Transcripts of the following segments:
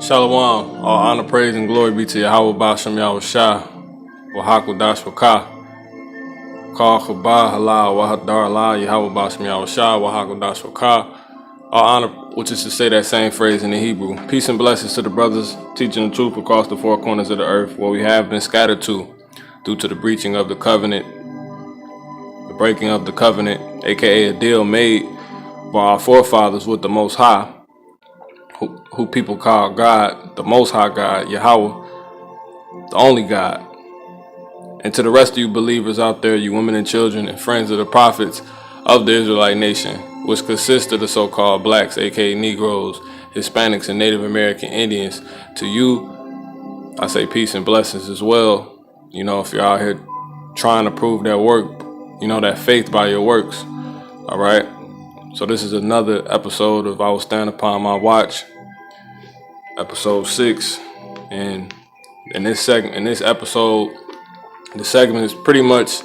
Shalom, all honor, praise, and glory be to Yahweh Bashem Yahweh Shah, Wahak Dash Wakah, Kal Chabah Halal, Wahadar Allah, Yahweh Bashem Yahweh Shah, Wahak Dash Wakah. All honor, which is to say that same phrase in the Hebrew. Peace and blessings to the brothers teaching the truth across the four corners of the earth, where we have been scattered to, due to the breaching of the covenant, the breaking of the covenant, aka a deal made by our forefathers with the Most High, who people call God, the Most High God, Yahweh, the only God. And to the rest of you believers out there, you women and children and friends of the prophets of the Israelite nation, which consists of the so-called blacks, aka Negroes, Hispanics, and Native American Indians, to you, I say peace and blessings as well. You know, if you're out here trying to prove that work, you know, that faith by your works. All right. So this is another episode of I Will Stand Upon My Watch, episode 6. And in this episode, the segment is pretty much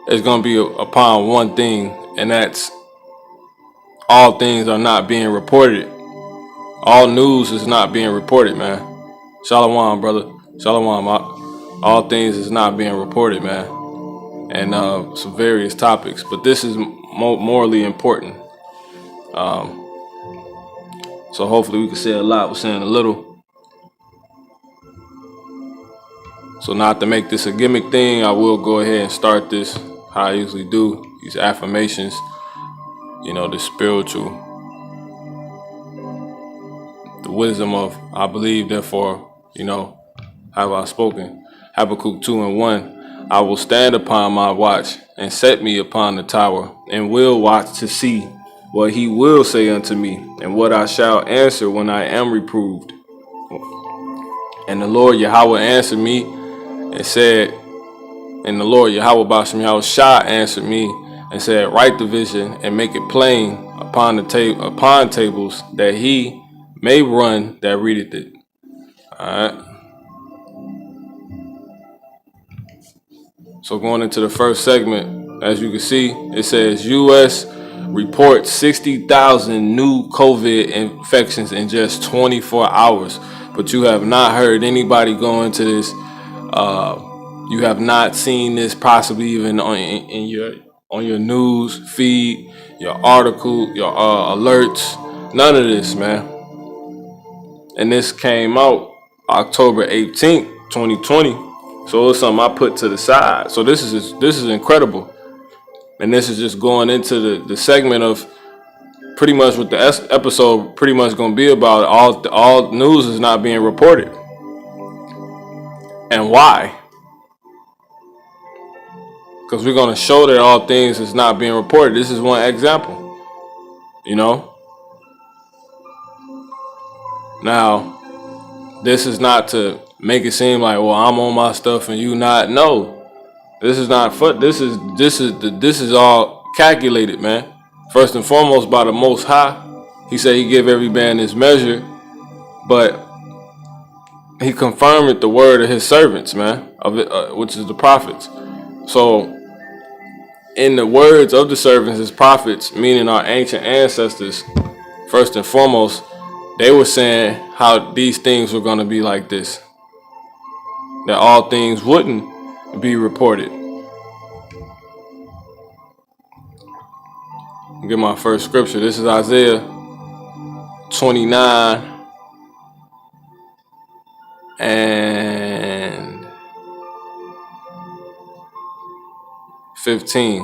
going to be upon one thing, and that's all things are not being reported. All news is not being reported, man. Shalom, brother. Shalom. All things is not being reported, man. And some various topics, but this is morally important. So hopefully we can say a lot with saying a little. So not to make this a gimmick thing, I will go ahead and start this how I usually do. These affirmations, you know, the spiritual, the wisdom of I believe, therefore, you know, have I spoken. Habakkuk 2:1. I will stand upon my watch and set me upon the tower, and will watch to see what he will say unto me, and what I shall answer when I am reproved. And the Lord Yahweh answered me and said, and the Lord Yahweh Bashem Yahweh Shah answered me and said, write the vision and make it plain upon tables, that he may run that readeth it. All right. So going into the first segment, as you can see, it says U.S. reports 60,000 new COVID infections in just 24 hours. But you have not heard anybody go into this. You have not seen this possibly even on your news feed, your article, your alerts. None of this, man. And this came out October 18th, 2020. So it's something I put to the side. So this is incredible. And this is just going into the segment of pretty much what the episode pretty much going to be about. All news is not being reported. And why? Because we're going to show that all things is not being reported. This is one example. You know? Now, this is not to make it seem like, well, I'm on my stuff and you not. No, this is not fun. This is all calculated, man. First and foremost, by the Most High. He said he give every man his measure, but he confirmed the word of his servants, man, of it, which is the prophets. So, in the words of the servants, his prophets, meaning our ancient ancestors, first and foremost, they were saying how these things were going to be like this. That all things wouldn't be reported. I'll get my first scripture. This is Isaiah 29 and 15.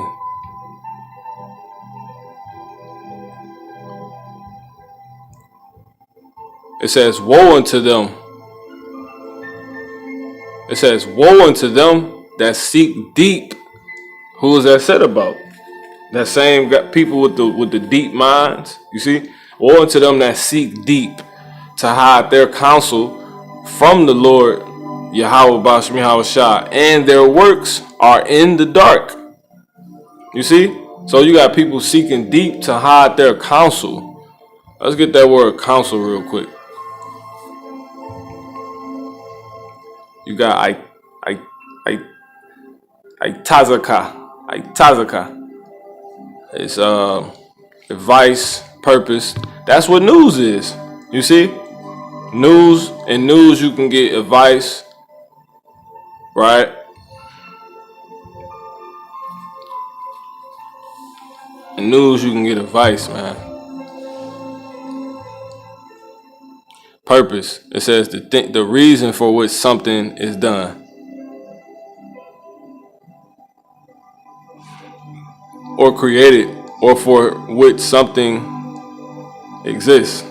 It says, woe unto them. It says, woe unto them that seek deep. Who is that said about? That same people with the deep minds. You see? Woe unto them that seek deep to hide their counsel from the Lord Yahweh Bashem Yahweh Shah, and their works are in the dark. You see? So you got people seeking deep to hide their counsel. Let's get that word counsel real quick. You got Itazaka. It's advice, purpose. That's what news is. You see? News you can get advice, right? In news you can get advice, man. Purpose. It says the reason for which something is done or created, or for which something exists.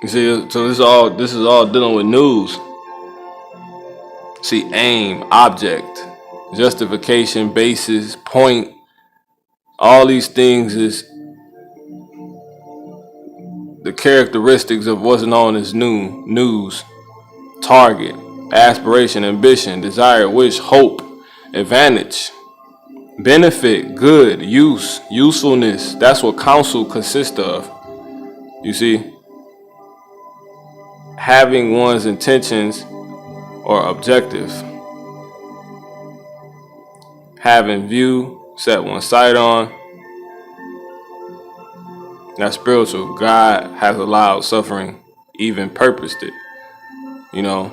You see, so this is all dealing with news. See, aim, object, justification, basis, point. All these things is the characteristics of what's known as news. Target, aspiration, ambition, desire, wish, hope, advantage, benefit, good, use, usefulness. That's what counsel consists of. You see, having one's intentions or objective, have in view, set one's sight on. That's spiritual. God has allowed suffering, even purposed it. You know,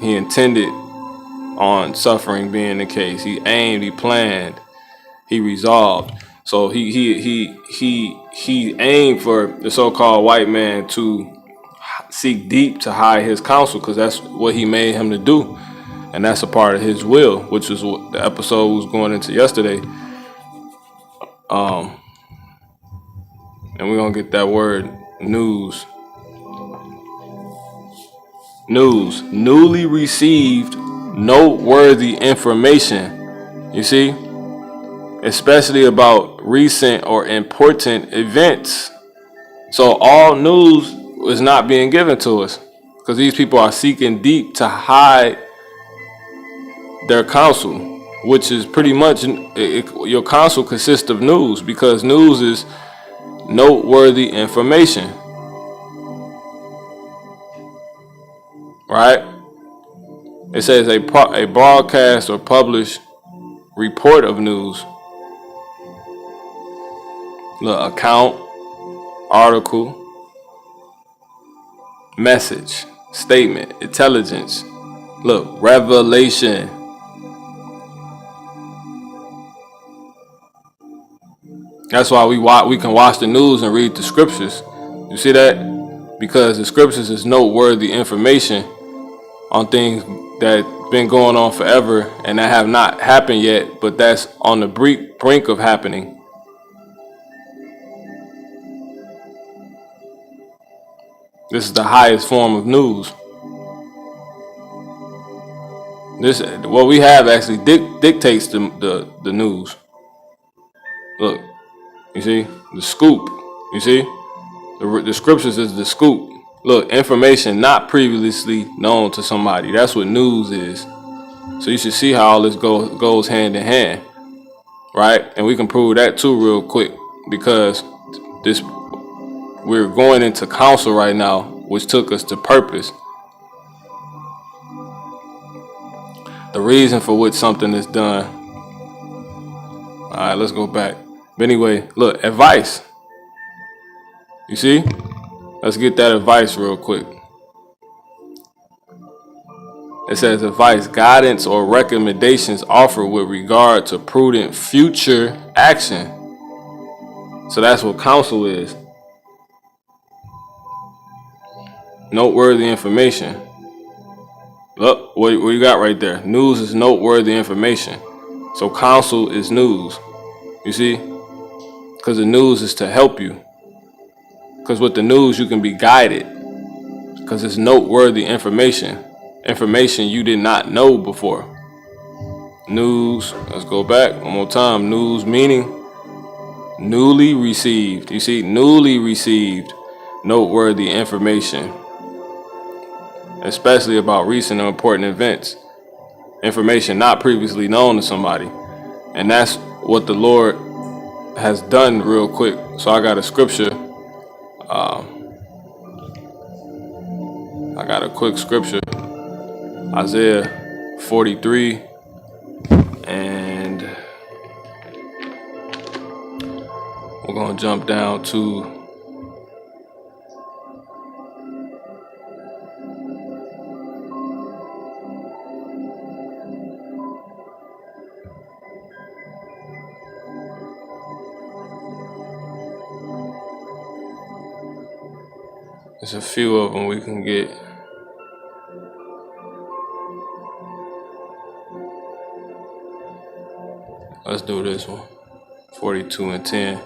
he intended on suffering being the case. He aimed, he planned, he resolved. So he aimed for the so-called white man to seek deep to hide his counsel, because that's what he made him to do. And that's a part of his will, which is what the episode was going into yesterday. And we're going to get that word news. News. Newly received noteworthy information. You see? Especially about recent or important events. So all news is not being given to us, because these people are seeking deep to hide their counsel, which is pretty much your counsel consists of news, because news is noteworthy information, right? It says a broadcast or published report of news, the account, article, message, statement, intelligence, look, revelation. That's why we can watch the news and read the scriptures. You see that? Because the scriptures is noteworthy information on things that been going on forever and that have not happened yet, but that's on the brink of happening. This is the highest form of news. What we have actually dictates the news. Look, you see the scoop. You see the scriptures is the scoop. Look, information not previously known to somebody. That's what news is. So you should see how all this goes hand in hand, right? And we can prove that too real quick, because we're going into counsel right now, which took us to purpose. The reason for which something is done. All right, let's go back. But anyway, look, advice. You see? Let's get that advice real quick. It says advice, guidance, or recommendations offered with regard to prudent future action. So that's what counsel is. Noteworthy information. Look, what you got right there? News is noteworthy information. So counsel is news. You see? Because the news is to help you. Because with the news, you can be guided. Because it's noteworthy information. Information you did not know before. News, let's go back one more time. News meaning newly received. You see, newly received noteworthy information, especially about recent or important events. Information not previously known to somebody. And that's what the Lord has done real quick. So I got a scripture. I got a quick scripture. Isaiah 43. And we're going to jump down to There's a few of them we can get. Let's do this one. 42 and 10.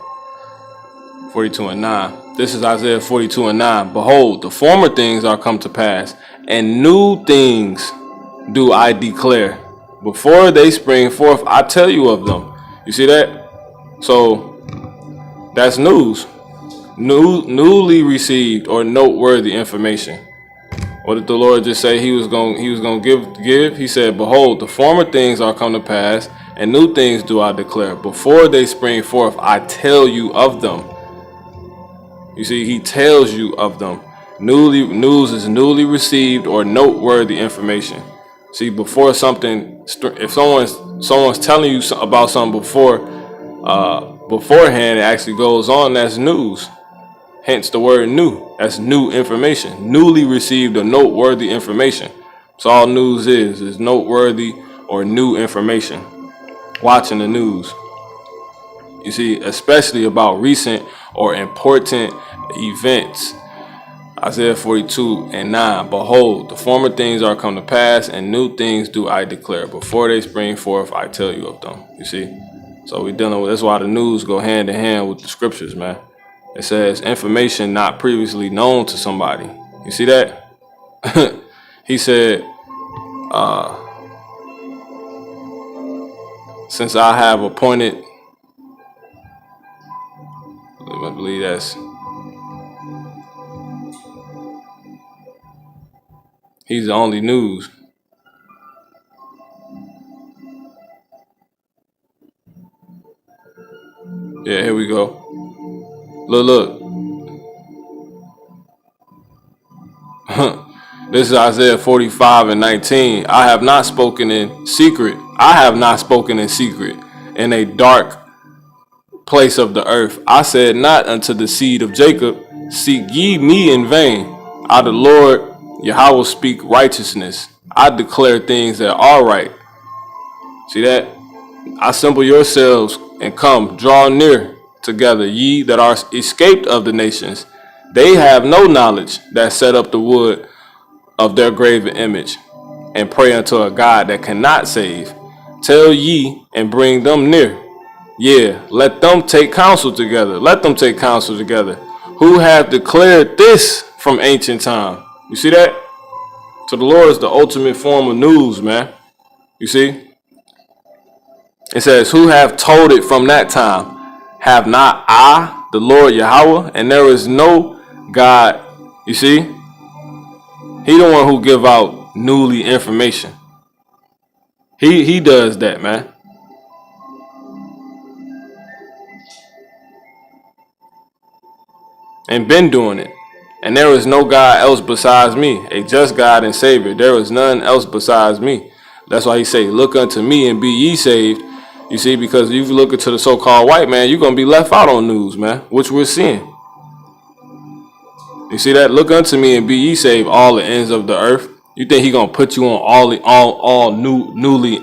42 and 9. This is Isaiah 42 and 9. Behold, the former things are come to pass, and new things do I declare. Before they spring forth, I tell you of them. You see that? So that's news. Newly received or noteworthy information. What did the Lord just say he was gonna give? He said, behold, the former things are come to pass, and new things do I declare. Before they spring forth, I tell you of them. You see, he tells you of them. News is newly received or noteworthy information. See, before something, if someone's telling you about something beforehand, it actually goes on. That's news. Hence the word new. That's new information. Newly received or noteworthy information. So all news is noteworthy or new information. Watching the news. You see, especially about recent or important events. Isaiah 42 and 9. Behold, the former things are come to pass, and new things do I declare. Before they spring forth, I tell you of them. You see? So we dealing with, that's why the news go hand in hand with the scriptures, man. It says information not previously known to somebody. You see that? He said, since I have appointed, I believe he's the only news. Yeah, here we go. Look. This is Isaiah 45 and 19. I have not spoken in secret. I have not spoken in secret in a dark place of the earth. I said not unto the seed of Jacob, seek ye me in vain. I, the Lord, Yahweh, speak righteousness. I declare things that are right. See that? Assemble yourselves and come, draw near together, ye that are escaped of the nations. They have no knowledge that set up the wood of their graven image, and pray unto a God that cannot save. Tell ye and bring them near. Yeah, let them take counsel together. Let them take counsel together. Who have declared this from ancient time? You see that? So the Lord is the ultimate form of news, man. You see? It says, who have told it from that time? Have not I, the Lord Yahweh? And there is no God. You see? He the one who give out newly information. He does that, man. And been doing it. And there is no God else besides me, a just God and Savior. There is none else besides me. That's why he say, look unto me and be ye saved. You see, because if you look into the so-called white man, you're going to be left out on news, man, which we're seeing. You see that? Look unto me and be ye saved, all the ends of the earth. You think he gonna put you on all newly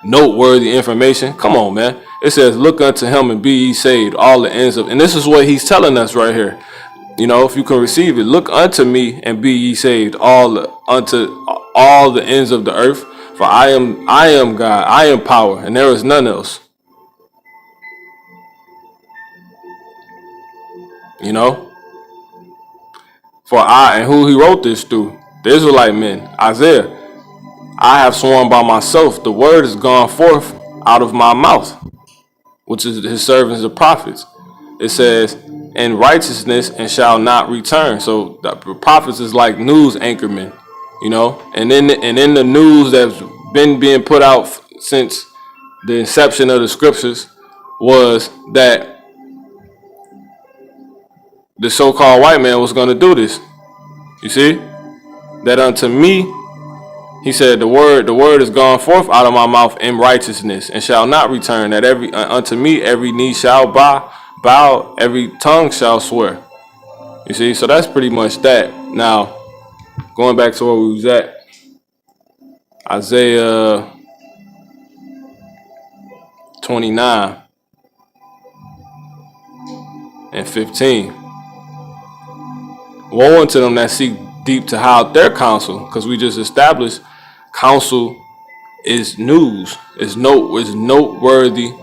noteworthy information? Come on, man. It says, look unto him and be ye saved, all the ends of, and this is what he's telling us right here. You know, if you can receive it, look unto me and be ye saved, unto all the ends of the earth. For I am God, I am power, and there is none else. You know? For I, and who he wrote this through, the Israelite men, Isaiah. I have sworn by myself, the word is gone forth out of my mouth, which is his servants, the prophets. It says, in righteousness and shall not return. So the prophets is like news anchormen, you know, and in the news that's been being put out since the inception of the scriptures was that the so-called white man was going to do this. You see, that unto me, he said, the word is gone forth out of my mouth in righteousness and shall not return. That unto me every knee shall bow, every tongue shall swear. You see, so that's pretty much that. Now, going back to where we was at, Isaiah 29 and 15. Woe unto them that seek deep to hide their counsel, because we just established counsel is news, is noteworthy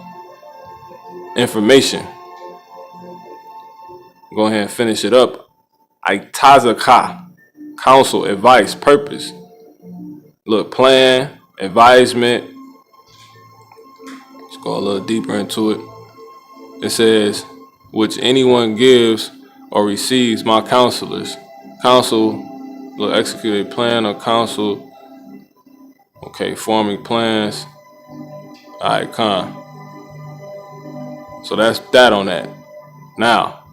information. Go ahead and finish it up. Itazaka, counsel, advice, purpose. Look, plan, advisement. Let's go a little deeper into it. It says, which anyone gives or receives my counselors. Counsel, look, execute a plan or counsel. Okay, forming plans. All right, con. So that's that on that. Now,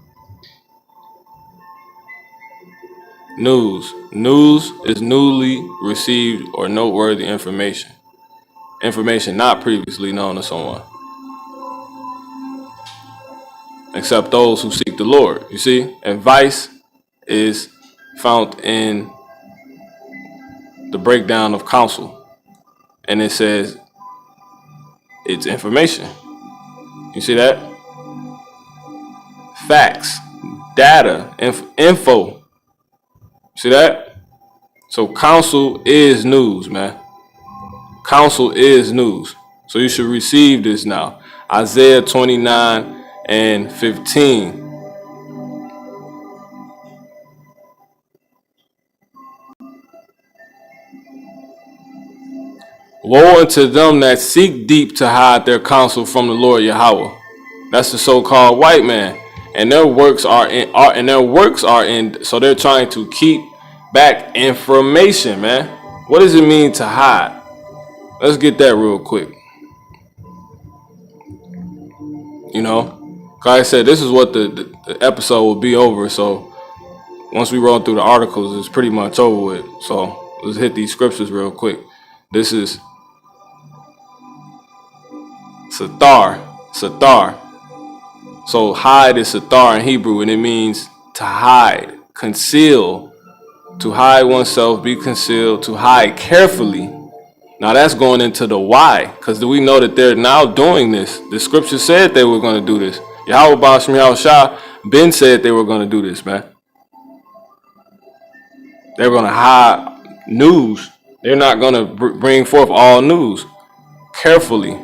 news. News is newly received or noteworthy information. Information not previously known to someone. Except those who seek the Lord. You see, advice is found in the breakdown of counsel. And it says it's information. You see that? Facts, data, info. See that? So counsel is news, man. Counsel is news. So you should receive this now. Isaiah 29:15. Woe unto them that seek deep to hide their counsel from the Lord Yahweh. That's the so-called white man. And their works are in, so they're trying to keep back information, man. What does it mean to hide? Let's get that real quick. You know, like I said, this is what the episode will be over. So once we roll through the articles, it's pretty much over with. So let's hit these scriptures real quick. This is Satar. So hide is Satar in Hebrew, and it means to hide, conceal, to hide oneself, be concealed, to hide carefully. Now that's going into the why, because we know that they're now doing this. The scripture said they were going to do this. Yahweh Basham Yahushua Ben said they were going to do this, man. They're going to hide news. They're not going to bring forth all news. Carefully.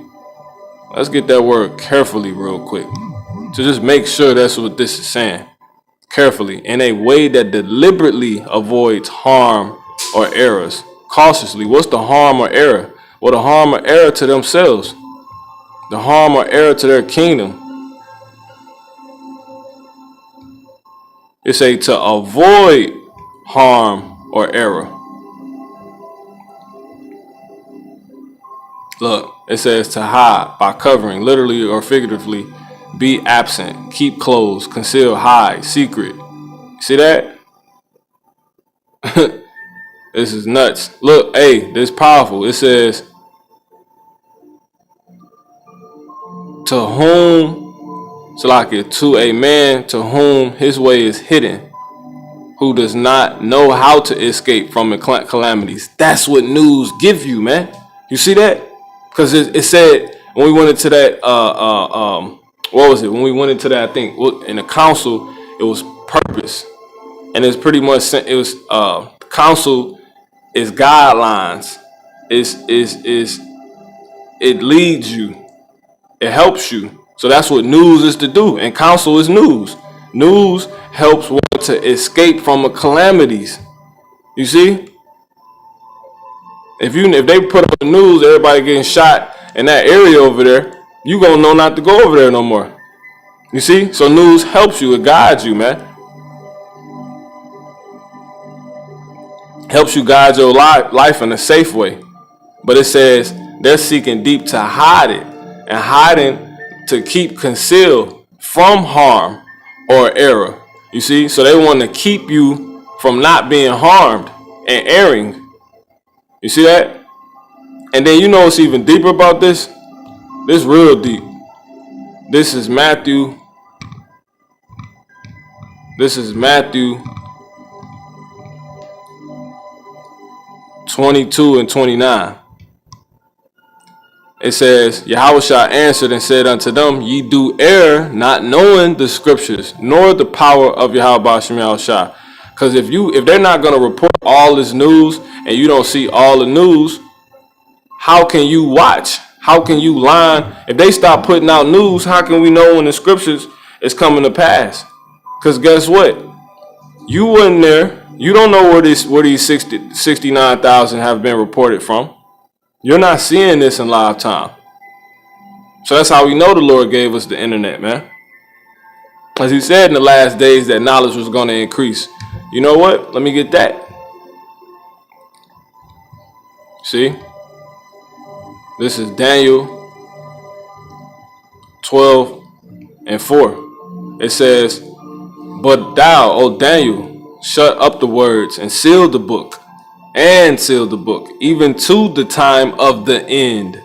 Let's get that word carefully real quick. To just make sure that's what this is saying. Carefully. In a way that deliberately avoids harm or errors. Cautiously. What's the harm or error? Well, the harm or error to themselves. The harm or error to their kingdom. It's a to avoid harm or error. Look, it says to hide by covering, literally or figuratively, be absent, keep close, conceal, hide, secret. See that? This is nuts. Look, hey, this is powerful. It says, to whom, to a man to whom his way is hidden, who does not know how to escape from the calamities. That's what news give you, man. You see that? Because it said when we went into that, what was it? When we went into that, I think in the council, it was purpose, and it's pretty much it was council is guidelines, it leads you, it helps you. So that's what news is to do, and counsel is news. News helps one to escape from the calamities. You see? If they put up the news, everybody getting shot in that area over there, you gonna know not to go over there no more. You see? So news helps you, it guides you, man. Helps you guide your life in a safe way. But it says they're seeking deep to hide it, and hiding to keep concealed from harm or error. You see? So they want to keep you from not being harmed and erring. You see that? And then you know what's even deeper about this? This is real deep. This is Matthew 22:29. It says, Yahushua answered and said unto them, ye do err, not knowing the scriptures, nor the power of Yahweh Basham Yahushua. Because if they're not gonna report all this news and you don't see all the news, how can you watch? How can you line? If they stop putting out news, how can we know when the scriptures is coming to pass? Because guess what? You wasn't there. You don't know where these 69,000 have been reported from. You're not seeing this in live time. So that's how we know the Lord gave us the internet, man. As he said in the last days that knowledge was going to increase. You know what? Let me get that. See? This is Daniel 12:4. It says, "But thou, O Daniel, shut up the words and seal the book, even to the time of the end.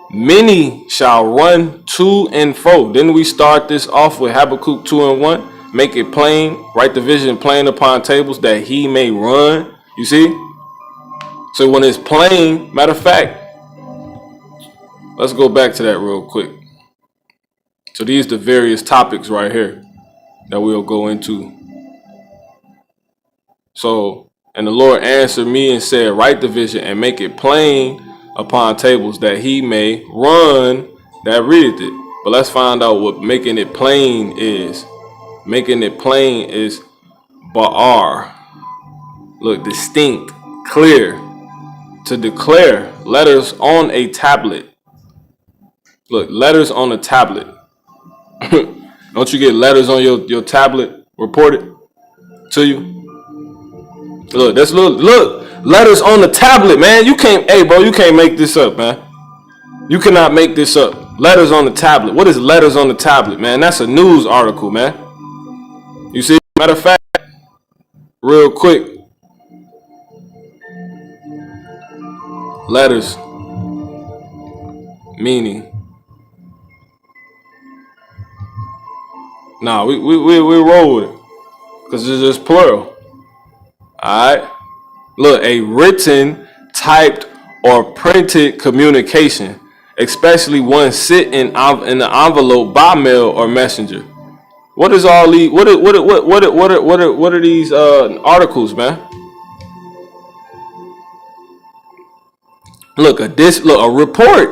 Many shall run to and fro." Didn't we start this off with Habakkuk 2:1? Make it plain, write the vision plain upon tables that he may run. You see? So when it's plain, matter of fact, let's go back to that real quick. So these are the various topics right here that we'll go into. So, and the Lord answered me and said, "Write the vision and make it plain upon tables that he may run that readeth it." But let's find out what making it plain is. Making it plain is ba'ar. Look, distinct, clear. To declare, letters on a tablet. Look, letters on a tablet. Don't you get letters on your tablet reported to you? Look, look, letters on the tablet, man. You can't, hey bro, you can't make this up, man. You cannot make this up. Letters on the tablet. What is letters on the tablet, man? That's a news article, man. You see, matter of fact, real quick. Letters meaning. Nah, we roll with it. Because it's just plural. Alright? Look, a written, typed, or printed communication, especially one sent in the envelope by mail or messenger. What is all these? What are these articles, man? Look, a report,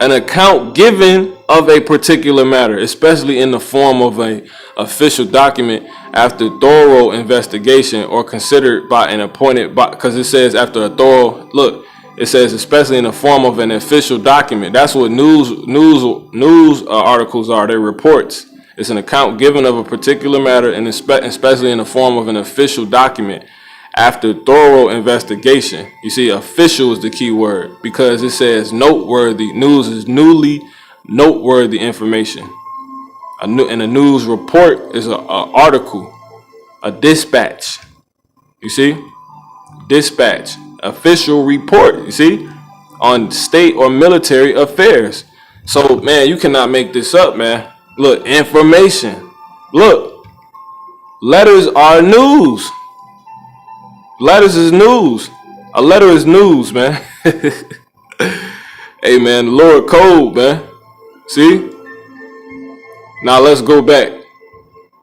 an account given of a particular matter, especially in the form of an official document after thorough investigation or considered by an appointed body. Because it says after a thorough look, it says especially in the form of an official document. That's what news articles are. They're reports. It's an account given of a particular matter, and especially in the form of an official document after thorough investigation. You see, official is the key word because it says noteworthy. News is newly noteworthy information. And a news report is an article, a dispatch. You see, dispatch, official report. You see, on state or military affairs. So, man, you cannot make this up, man. Look, information. Look, letters are news. Letters is news. A letter is news, man. Hey, man, the Lord code, man. See? Now let's go back.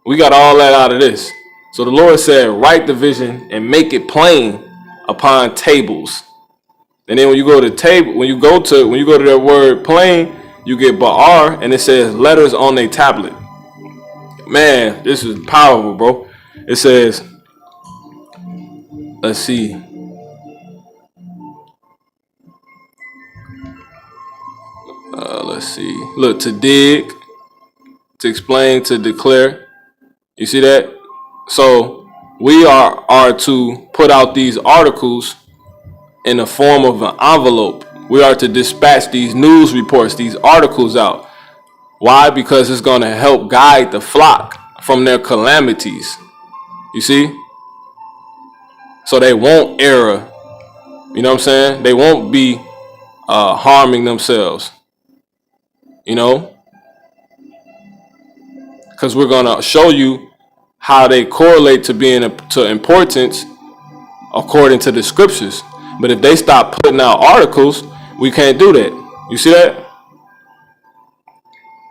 We got all that out of this. So the Lord said, write the vision and make it plain upon tables. And then when you go to table, when you go to that word plain, you get ba'ar, and it says letters on a tablet. Man, this is powerful, bro. It says, let's see. Let's see. Look, to dig, to explain, to declare. You see that? So we are to put out these articles in the form of an envelope. We are to dispatch these news reports, these articles out. Why? Because it's going to help guide the flock from their calamities. You see? So they won't err. You know what I'm saying? They won't be harming themselves. You know? Because we're going to show you how they correlate to being to importance according to the scriptures. But if they stop putting out articles, we can't do that. You see that?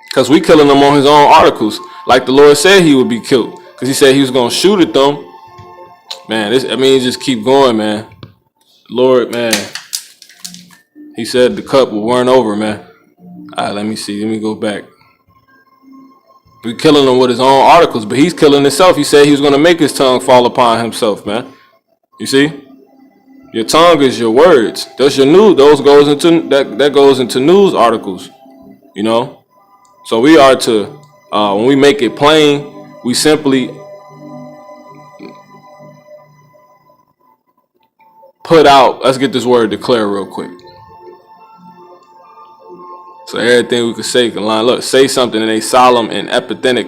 Because we killing them on his own articles. Like the Lord said he would be killed. Because he said he was going to shoot at them Man, just keep going, man. Lord, man. He said the cup will run over, man. All right, let me see. Let me go back. We killing him with his own articles, but he's killing himself. He said he was going to make his tongue fall upon himself, man. You see? Your tongue is your words. That's your news. Those goes into that goes into news articles. You know? So we are to when we make it plain, we simply put out, let's get this word declare real quick. So everything we could say can line. Look, say something in a solemn and empathetic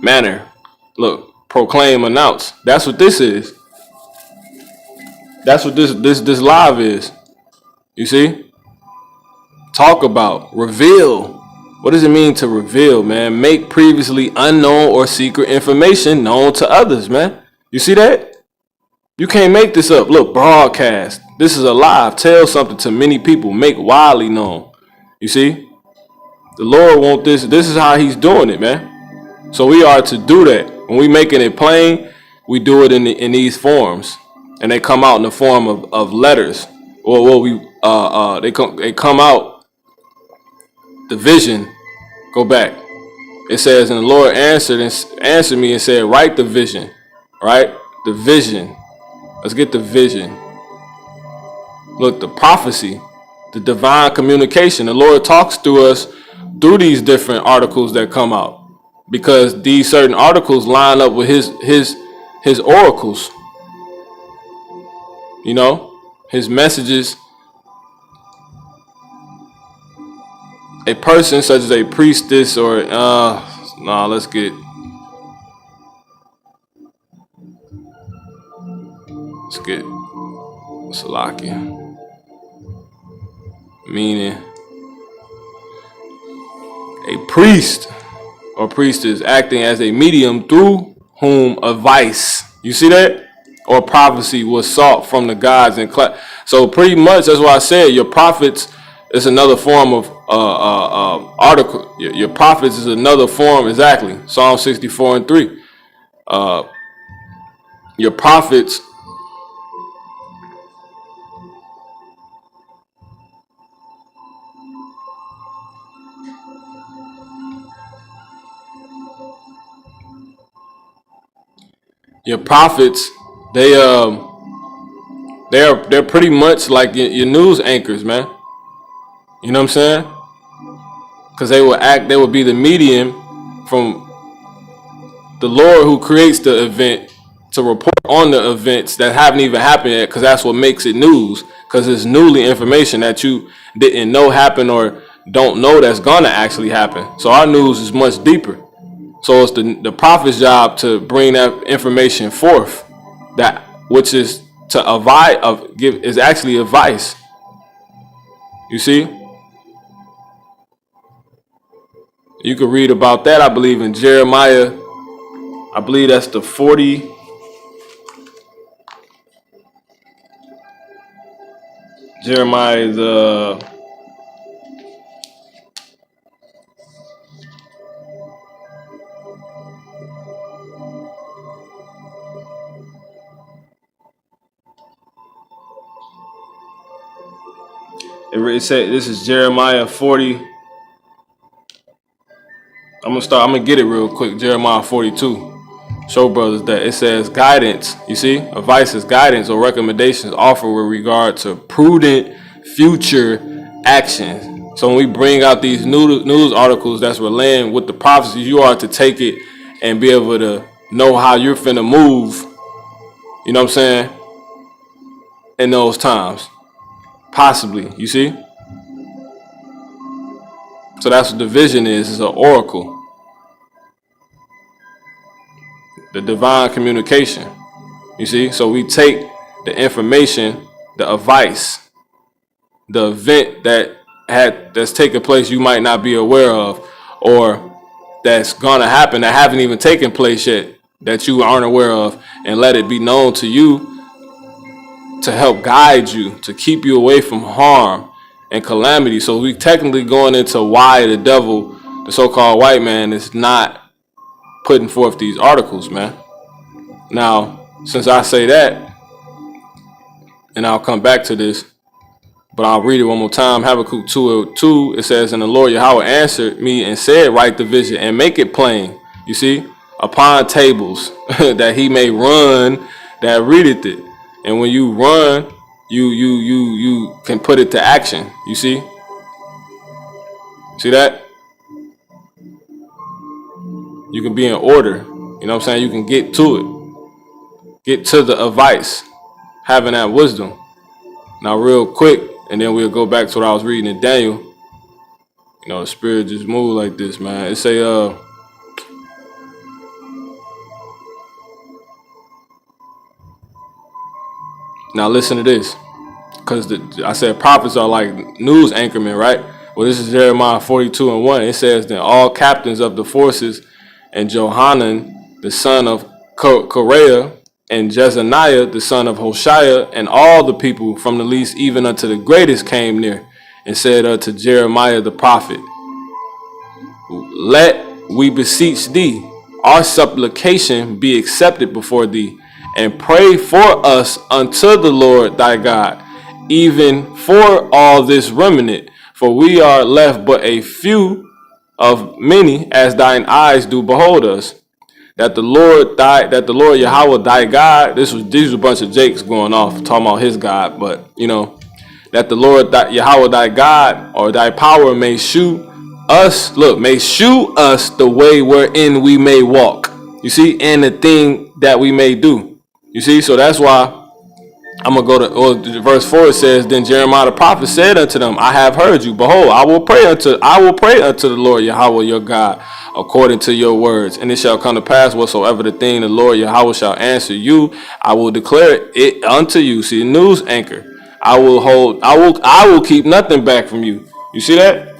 manner. Look, proclaim, announce. That's what this is. That's what this live is. You see? Talk about, reveal. What does it mean to reveal, man? Make previously unknown or secret information known to others, man. You see that? You can't make this up. Look, broadcast. This is alive. Tell something to many people. Make widely known. You see? The Lord wants this. This is how he's doing it, man. So we are to do that. When we making it plain, we do it in these forms. And they come out in the form of letters. Or what they come out, the vision, go back. It says, and the Lord answered me and said, write the vision. Right? The vision. Let's get the vision. Look, the prophecy, the divine communication. The Lord talks to us through these different articles that come out, because these certain articles line up with his oracles. You know, his messages. A person such as a priestess or let's get Salakia. Meaning a priest or priestess acting as a medium through whom advice, you see that? Or prophecy was sought from the gods and so pretty much that's why I said your prophets is another form of article. Your prophets is another form, exactly. Psalm 64:3. Your prophets they're pretty much like your news anchors, man. You know what I'm saying? Because they will be the medium from the Lord who creates the event to report on the events that haven't even happened yet, because that's what makes it news, because it's newly information that you didn't know happened or don't know that's gonna actually happen. So our news is much deeper. So it's the prophet's job to bring that information forth, that which is to is actually advice. You see? You can read about that, I believe, in Jeremiah. I believe that's the 40. Jeremiah is it said this is Jeremiah 40. I'm gonna get it real quick. Jeremiah 42. Show brothers that it says guidance. You see, advice is guidance or recommendations offered with regard to prudent future actions. So when we bring out these news articles that's relaying with the prophecies, you are to take it and be able to know how you're finna move. You know what I'm saying? In those times, possibly. You see. So that's what the vision is. It's an oracle. The divine communication. You see? So we take the information, the advice, the event that's taking place you might not be aware of, or that's gonna happen that haven't even taken place yet, that you aren't aware of, and let it be known to you to help guide you, to keep you away from harm and calamity. So we technically going into why the devil, the so-called white man, is not putting forth these articles, man. Now, since I say that, and I'll come back to this, but I'll read it one more time. Habakkuk 2:2, it says, and the Lord Yahweh answered me and said, write the vision and make it plain, you see, upon tables, that he may run that readeth it. And when you run, you can put it to action, you see? See that? You can be in order, you know what I'm saying? You can get to it, get to the advice, having that wisdom. Now, real quick, and then we'll go back to what I was reading in Daniel. You know, the spirit just moved like this, man. It say, now listen to this, because I said prophets are like news anchormen, right? Well, this is Jeremiah 42:1. It says, then all captains of the forces and Johanan, the son of Kareah, and Jezaniah, the son of Hoshea, and all the people from the least even unto the greatest came near, and said unto Jeremiah the prophet, let, we beseech thee, our supplication be accepted before thee, and pray for us unto the Lord thy God, even for all this remnant, for we are left but a few of many, as thine eyes do behold us. That the Lord Yahweh thy God, these was a bunch of Jakes going off talking about his God, but you know, that the Lord Yahweh thy God or thy power may shew us, may shew us the way wherein we may walk. You see, and the thing that we may do. You see, so that's why I'm gonna go to verse 4. It says, then Jeremiah the prophet said unto them, I have heard you. Behold, I will pray unto the Lord Yahweh your God according to your words. And it shall come to pass whatsoever the thing the Lord Yahweh shall answer you, I will declare it unto you. See, news anchor. I will keep nothing back from you. You see that?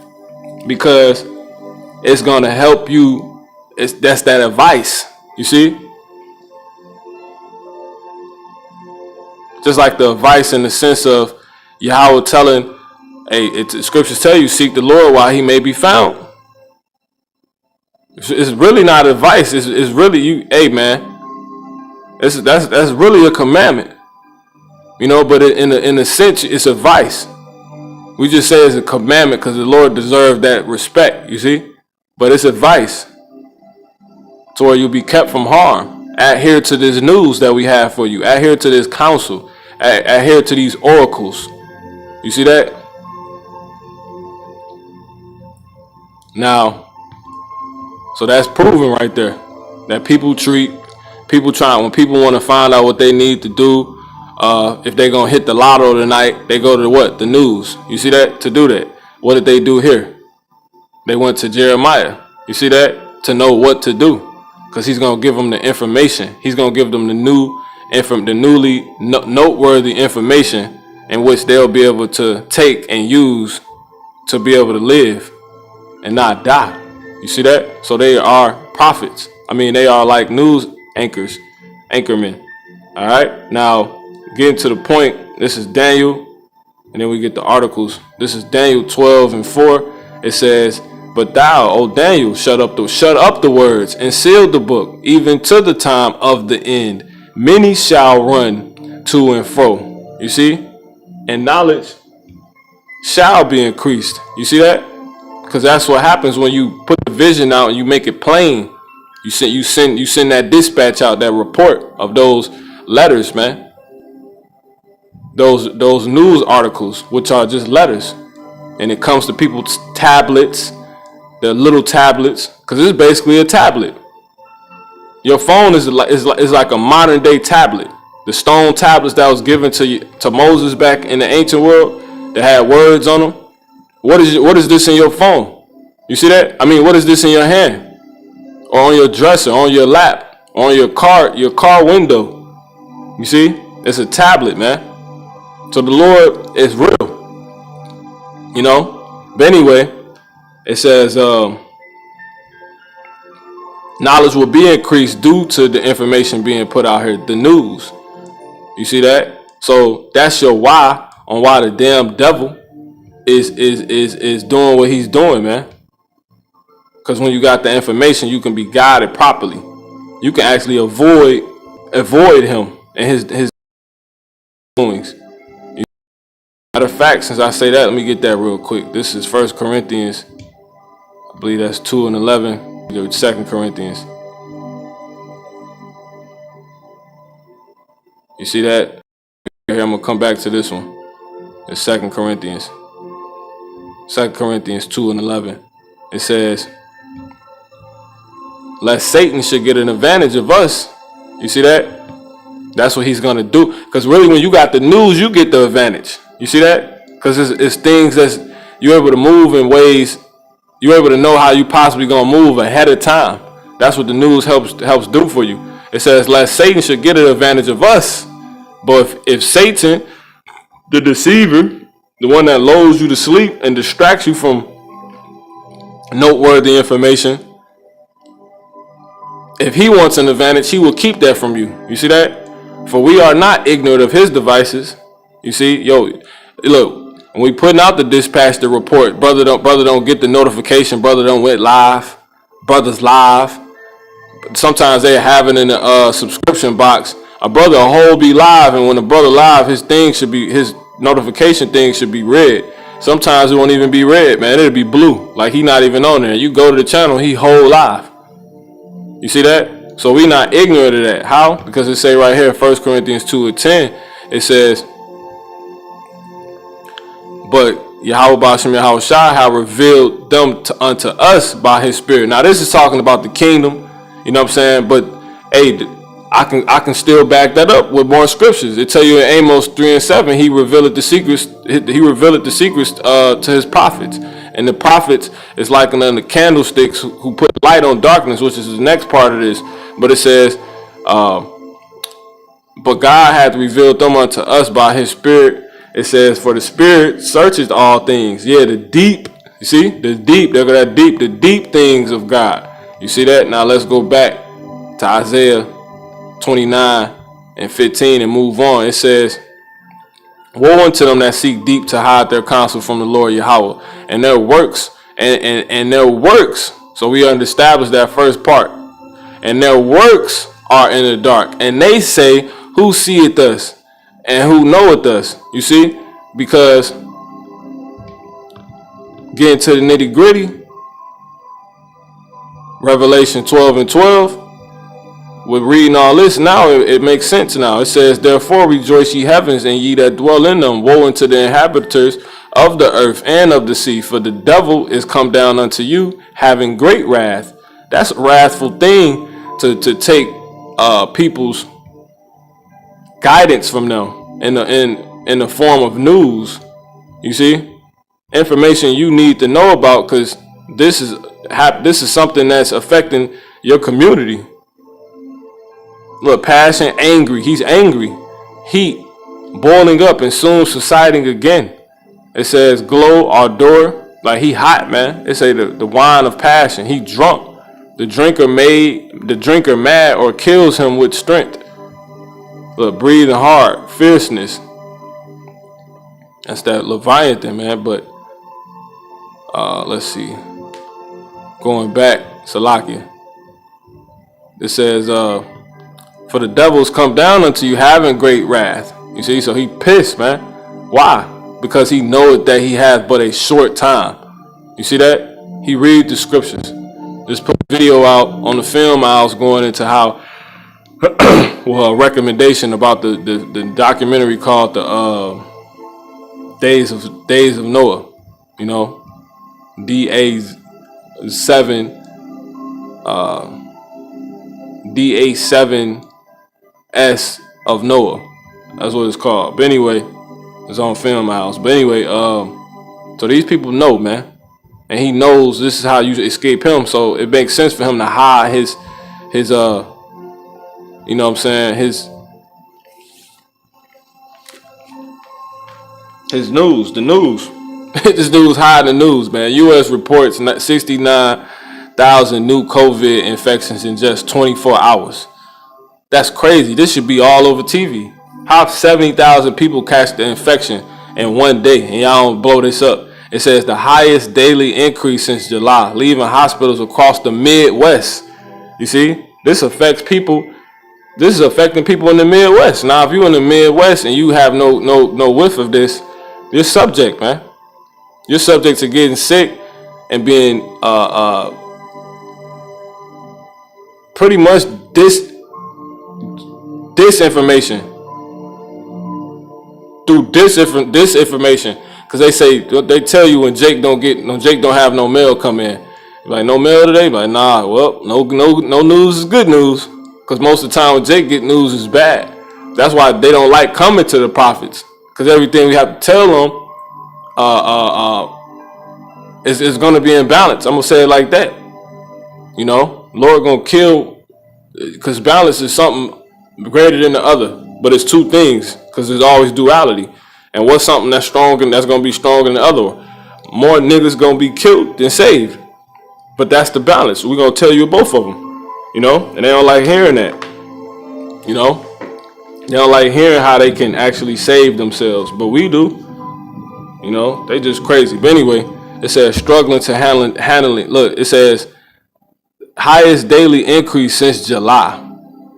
Because it's gonna help you. That's that advice. You see? Just like the advice in the sense of Yahweh telling, hey, scriptures tell you, seek the Lord while he may be found. It's really not advice. It's really you, hey man. That's really a commandment. You know, but in a sense, it's advice. We just say it's a commandment because the Lord deserves that respect, you see? But it's advice to where you'll be kept from harm. Adhere to this news that we have for you. Adhere to this counsel. Adhere to these oracles. You see that? Now, so that's proven right there. That when people want to find out what they need to do, if they're going to hit the lotto tonight, they go to what? The news. You see that? To do that. What did they do here? They went to Jeremiah. You see that? To know what to do. Because he's going to give them the information. He's going to give them the newly noteworthy information in which they'll be able to take and use to be able to live and not die. You see that? So they are prophets. I mean, they are like news anchormen. All right. Now, getting to the point, this is Daniel, and then we get the articles. This is Daniel 12:4. It says, but thou, O Daniel, shut up the words and seal the book, even to the time of the end. Many shall run to and fro. You see? And knowledge shall be increased. You see that? Because that's what happens when you put the vision out and you make it plain. You send that dispatch out, that report of those letters, man. Those news articles, which are just letters. And it comes to people's tablets, their little tablets, because it's basically a tablet. Your phone is like a modern day tablet. The stone tablets that was given to Moses back in the ancient world that had words on them. What is this in your phone? You see that? I mean, what is this in your hand? Or on your dresser, on your lap, on your car window? You see? It's a tablet, man. So the Lord is real. You know? But anyway, it says knowledge will be increased due to the information being put out here, the news. You see that? So that's your why on why the damn devil is doing what he's doing, man. Because when you got the information, you can be guided properly. You can actually avoid him and his doings. Matter of fact, since I say that, let me get that real quick. This is 1 Corinthians. I believe that's 2 and 11. 2 Corinthians. You see that? Here, I'm going to come back to this one. It's 2 Corinthians. 2 Corinthians 2 and 11. It says, lest Satan should get an advantage of us. You see that? That's what he's going to do. Because really, when you got the news, you get the advantage. You see that? Because it's things that you're able to move in ways, you're able to know how you possibly going to move ahead of time. That's what the news helps do for you. It says, lest Satan should get an advantage of us. But if Satan, the deceiver, the one that lulls you to sleep and distracts you from noteworthy information, if he wants an advantage, he will keep that from you. You see that? For we are not ignorant of his devices. You see, look, when we putting out the dispatch, the report, brother don't get the notification, brother don't went live, brother's live. Sometimes they have it in the subscription box. A brother a whole be live, and when a brother live, his notification thing should be red. Sometimes it won't even be red, man. It'll be blue, like he not even on there. You go to the channel, he whole live. You see that? So we not ignorant of that. How? Because it say right here, 1 Corinthians 2 and 10, it says, but Yahweh Bashem Yahweh Shai have revealed them unto us by his spirit. Now this is talking about the kingdom, you know what I'm saying? But hey, I can still back that up with more scriptures. It tell you in Amos 3 and 7, he revealed the secrets. He revealed the secrets to his prophets, and the prophets is like the candlesticks who put light on darkness, which is the next part of this. But it says, but God hath revealed them unto us by his spirit. It says, for the spirit searches all things. Yeah, the deep. You see, the deep. Look at that deep. The deep things of God. You see that? Now let's go back to Isaiah 29 and 15 and move on. It says, woe unto them that seek deep to hide their counsel from the Lord Yahweh, and their works and their works. So we established that first part. And their works are in the dark, and they say, who seeth us and who knoweth us? You see, because getting to the nitty gritty, Revelation 12 and 12. With reading all this now, it makes sense now. It says, therefore rejoice ye heavens, and ye that dwell in them. Woe unto the inhabitants of the earth and of the sea, for the devil is come down unto you, having great wrath. That's a wrathful thing to take people's guidance from them in the form of news. You see, information you need to know about, because this is something that's affecting your community. Look, passion, angry. He's angry. Heat, boiling up and soon subsiding again. It says glow, ardor, like he hot, man. It say the wine of passion. He drunk. The drinker mad or kills him with strength. Look, breathing hard, fierceness. That's that Leviathan, man. But let's see. Going back, Salakia. It says, for the devils come down unto you, having great wrath. You see, so he pissed, man. Why? Because he knoweth that he hath but a short time. You see that? He read the scriptures. Just put a video out on the film I was going into how, well, a recommendation about the documentary called the Days of Noah. You know, DA7 S of Noah. That's what it's called. But anyway, it's on Film House. But anyway, so these people know, man. And he knows this is how you escape him. So it makes sense for him to hide his you know what I'm saying, his news, the news. This dude's hiding the news, man. U.S. reports 69,000 new COVID infections in just 24 hours. That's crazy. This should be all over TV. How 70,000 people catch the infection in one day, and y'all don't blow this up? It says the highest daily increase since July, leaving hospitals across the Midwest. You see, this affects people. This is affecting people in the Midwest. Now, if you're in the Midwest and you have no whiff of this, you're subject, man. You're subject to getting sick and being pretty much disinformation through disinformation, because they tell you when Jake don't have no mail come in, like no mail today, like nah, well no news is good news, because most of the time when Jake get news is bad. That's why they don't like coming to the prophets, because everything we have to tell them is going to be imbalanced. I'm gonna say it like that. You know, Lord gonna kill, because balance is something greater than the other, but it's two things, because there's always duality. And what's something that's strong and that's gonna be stronger than the other one? More niggas gonna be killed than saved, but that's the balance. We're gonna tell you both of them, you know, and they don't like hearing that. You know, they don't like hearing how they can actually save themselves, but we do. You know, they just crazy. But anyway, it says struggling to handling. Look, it says highest daily increase since July.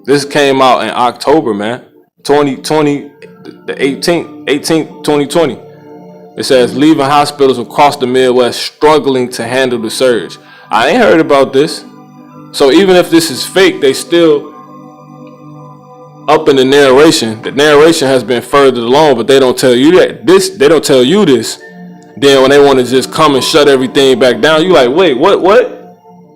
This came out in October, man. 2020, the 18th, 2020. It says leaving hospitals across the Midwest struggling to handle the surge. I ain't heard about this. So even if this is fake, they still up in the narration. The narration has been furthered along, but they don't tell you that. They don't tell you this. Then when they want to just come and shut everything back down, you like, wait, what?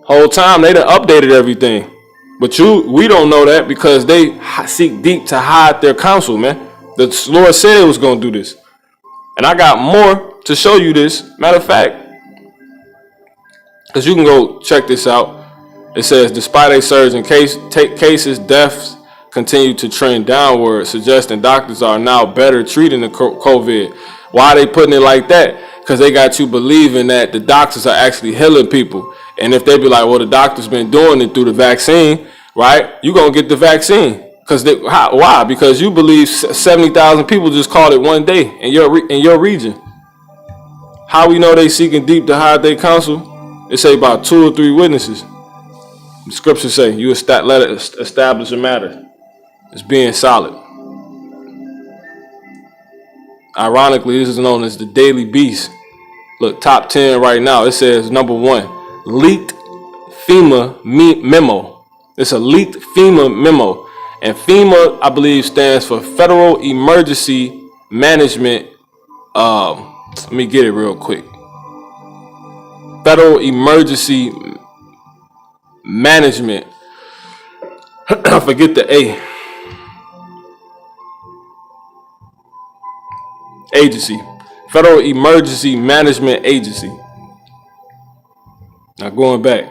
Whole time they done updated everything. But we don't know that, because they seek deep to hide their counsel, man. The Lord said it was going to do this. And I got more to show you this. Matter of fact, because you can go check this out. It says, despite a surge in cases, deaths continue to trend downward, suggesting doctors are now better treating the COVID. Why are they putting it like that? Because they got you believing that the doctors are actually healing people. And if they be like, well, the doctor's been doing it through the vaccine, right? You're going to get the vaccine. Why? Because you believe 70,000 people just caught it one day in your region. How we know they seeking deep to hide their counsel? It say about 2 or 3 witnesses. The scriptures say you let it establish a matter. It's being solid. Ironically, this is known as the Daily Beast. Look, top 10 right now. It says number 1, leaked FEMA memo. It's a leaked FEMA memo. And FEMA, I believe, stands for Federal Emergency Management. Let me get it real quick. Federal Emergency Management. I forget the A. Agency. Federal Emergency Management Agency. Now going back,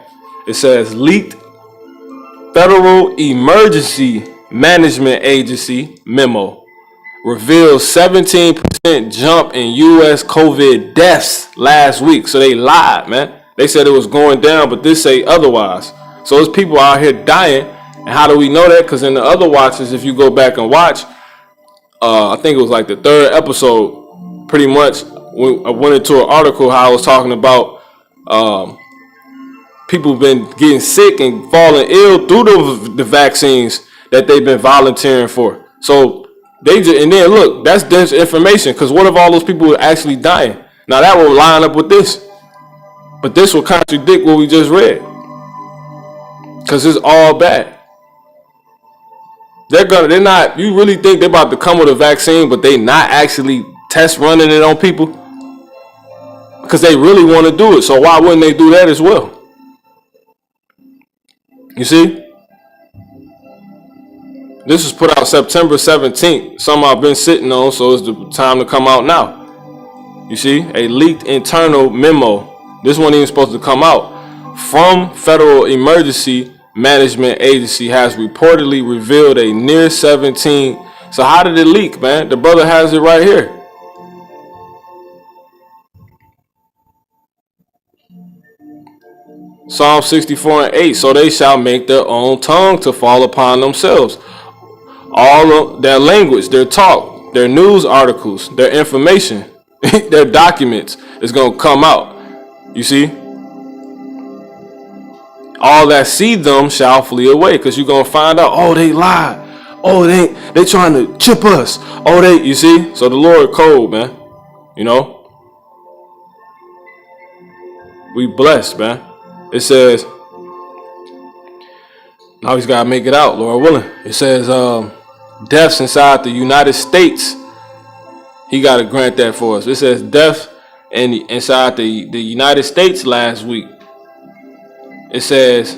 it says leaked Federal Emergency Management Agency memo reveals 17% jump in U.S. COVID deaths last week. So they lied, man. They said it was going down, but this say otherwise. So there's people out here dying. And how do we know that? Because in the other watches, if you go back and watch, I think it was like the 3rd episode, pretty much, I went into an article how I was talking about people been getting sick and falling ill through the vaccines that they've been volunteering for. So and then look, that's disinformation, because what if all those people were actually dying? Now that will line up with this, but this will contradict what we just read, because it's all bad. They're not, you really think they're about to come with a vaccine, but they not actually test running it on people? Because they really want to do it. So why wouldn't they do that as well? You see? This was put out September 17th. Something I've been sitting on, so it's the time to come out now. You see? A leaked internal memo. This wasn't even supposed to come out. From Federal Emergency Management Agency has reportedly revealed a near 17. So how did it leak, man? The brother has it right here. Psalm 64:8. So they shall make their own tongue to fall upon themselves. All of their language, their talk, their news articles, their information, their documents. is going to come out. You see? All that see them shall flee away, because you're going to find out, oh, they lied. Oh, they trying to chip us. Oh, you see? So the Lord cold, man. You know? We blessed, man. It says, now he's got to make it out, Lord willing. It says, deaths inside the United States. He got to grant that for us. It says death inside the United States last week. It says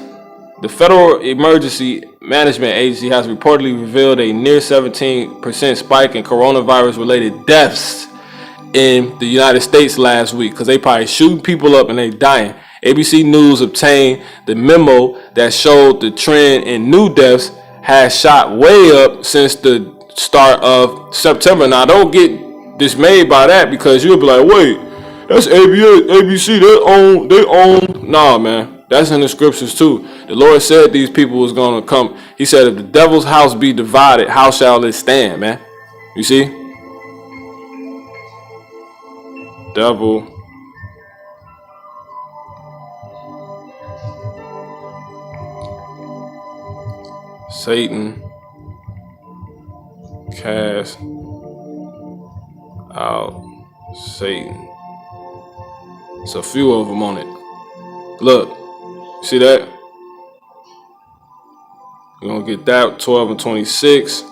the Federal Emergency Management Agency has reportedly revealed a near 17% spike in coronavirus-related deaths in the United States last week, because they probably shooting people up and they dying. ABC News obtained the memo that showed the trend in new deaths has shot way up since the start of September. Now, don't get dismayed by that, because you'll be like, wait, that's ABC, they own. Nah, man. That's in the scriptures too. The Lord said these people was going to come. He said, if the devil's house be divided, how shall it stand, man? You see? Devil. Satan. Cast out Satan. It's a few of them on it. Look. See that? We're going to get that 12 and 26.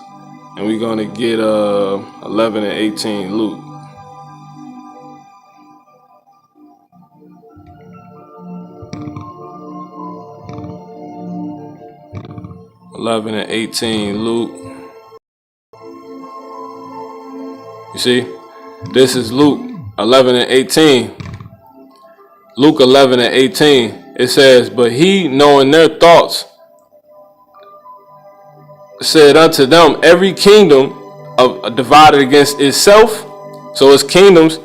And we're going to get 11 and 18 Luke. And 18 Luke. You see? This is Luke 11 and 18. Luke 11 and 18. It says, but he, knowing their thoughts, said unto them, every kingdom divided against itself. So it's kingdoms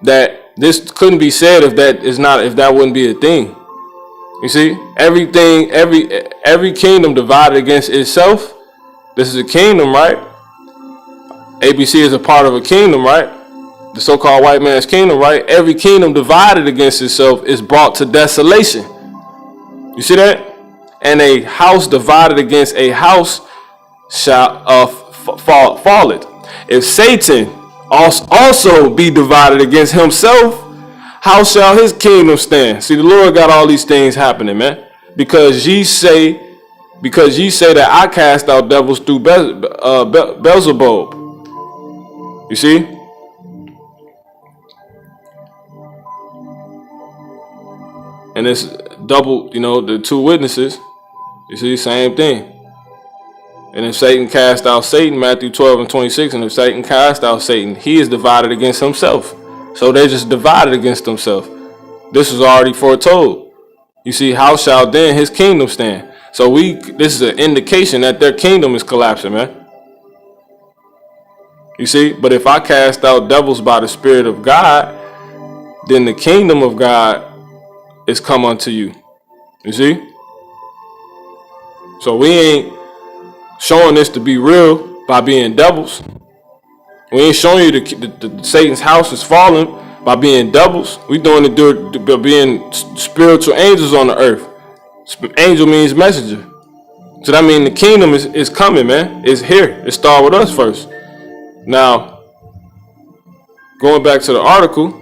that this couldn't be said if that wouldn't be a thing. You see, every kingdom divided against itself. This is a kingdom, right? ABC is a part of a kingdom, right? The so-called white man's kingdom, right? Every kingdom divided against itself is brought to desolation. You see that? And a house divided against a house shall fall it. If Satan also be divided against himself, how shall his kingdom stand? See, the Lord got all these things happening, man. Because ye say that I cast out devils through Beelzebub. You see? And it's double, the two witnesses. You see, same thing. And if Satan cast out Satan, Matthew 12 and 26, and if Satan cast out Satan, he is divided against himself. So they just divided against themselves. This was already foretold. You see, how shall then his kingdom stand? So this is an indication that their kingdom is collapsing, man. You see, but if I cast out devils by the Spirit of God, then the kingdom of God is come unto you. You see? So we ain't showing this to be real by being devils. We ain't showing you the Satan's house is falling by being devils. We doing it by being spiritual angels on the earth. Angel means messenger. So that means the kingdom is coming, man. It's here. It started with us first. Now, going back to the article,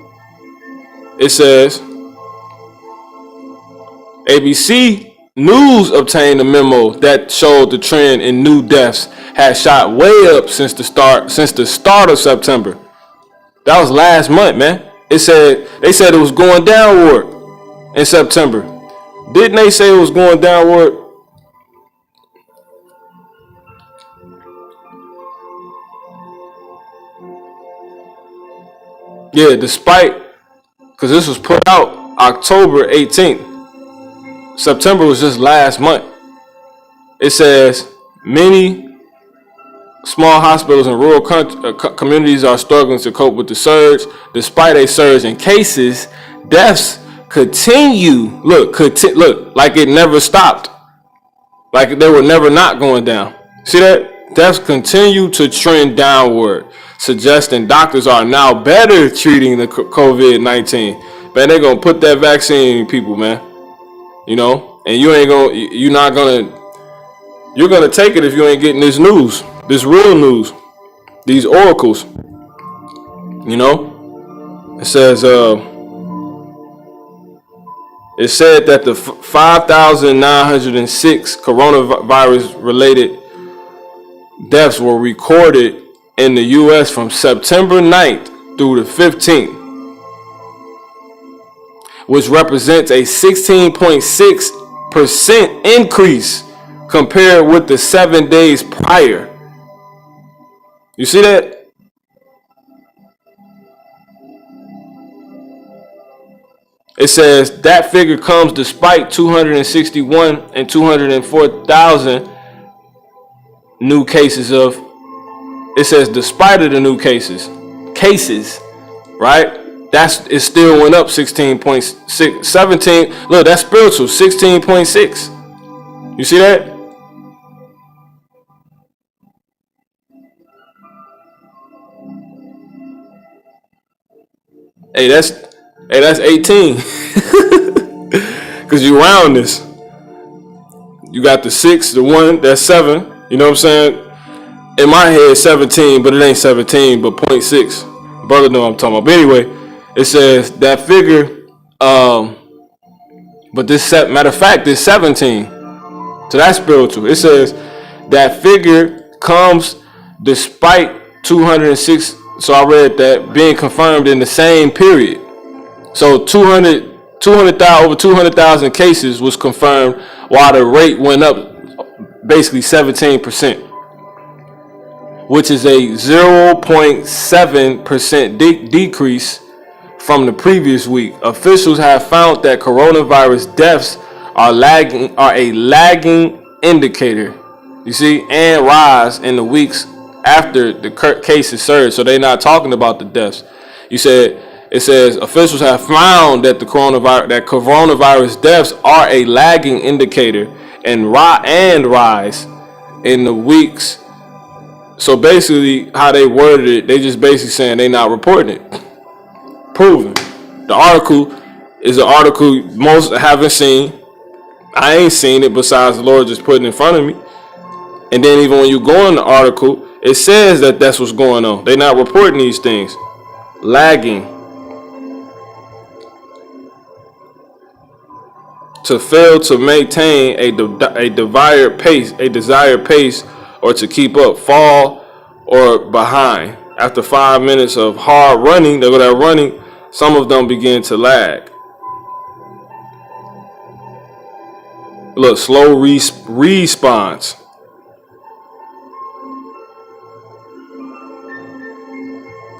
it says, ABC News obtained a memo that showed the trend in new deaths had shot way up since the start of September. That was last month, man. They said it was going downward in September. Didn't they say it was going downward? Yeah, despite, because this was put out October 18th. September was just last month. It says many small hospitals in rural communities are struggling to cope with the surge. Despite a surge in cases, deaths continue. Look, like it never stopped. Like they were never not going down. See that? Deaths continue to trend downward. suggesting doctors are now better treating the COVID-19. Man, they're gonna put that vaccine in people, man. You know, and you're gonna take it if you ain't getting this news, this real news, these oracles. You know, it says it said that the 5,906 coronavirus related deaths were recorded in the U.S. from September 9th through the 15th, which represents a 16.6% increase compared with the 7 days prior. You see that? It says that figure comes despite 261 and 204,000 new cases of, it says despite of the new cases, right? It still went up 16.6, 17. Look, that's spiritual, 16.6. You see that? Hey, that's 18. Cause you round this. You got the 6, the 1, that's 7. You know what I'm saying? In my head, 17, but it ain't 17, but 0.6. Brother know what I'm talking about. But anyway, it says that figure, but this matter of fact, it's 17. So that's spiritual. It says that figure comes despite 206. So I read that being confirmed in the same period. So over 200,000 cases was confirmed, while the rate went up basically 17%, which is a 0.7% decrease from the previous week. Officials have found that coronavirus deaths are a lagging indicator, you see, and rise in the weeks after the cases surge. So they're not talking about the deaths. It says officials have found that coronavirus deaths are a lagging indicator and rise in the weeks. So basically, how they worded it, they just basically saying they not reporting it. Proven. The article is an article most haven't seen. I ain't seen it besides the Lord just putting it in front of me. And then even when you go in the article, it says that that's what's going on. They're not reporting these things. Lagging. To fail to maintain a desired pace, or to keep up, fall, or behind. After 5 minutes of hard running, some of them begin to lag. Look, slow response.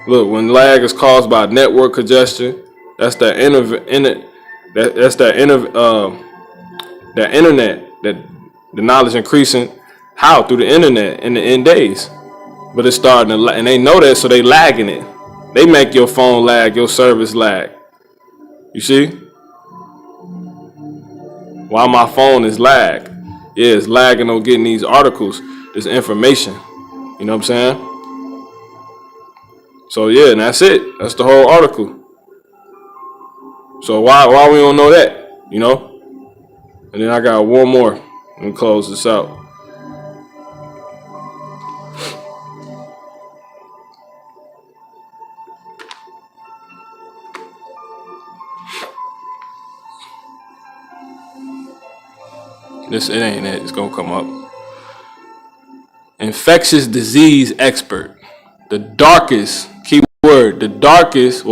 Look, when lag is caused by network congestion, that's that internet, that the knowledge increasing. How? Through the internet in the end days. But it's starting to and they know that, so they lagging it. They make your phone lag, your service lag. You see? Why my phone is lag? Yeah, it's lagging on getting these articles, this information. You know what I'm saying? So yeah, and that's it. That's the whole article. So why we don't know that? You know? And then I got one more. Let me close this out. It ain't it. It's gonna come up. Infectious disease expert. The darkest, key word, the darkest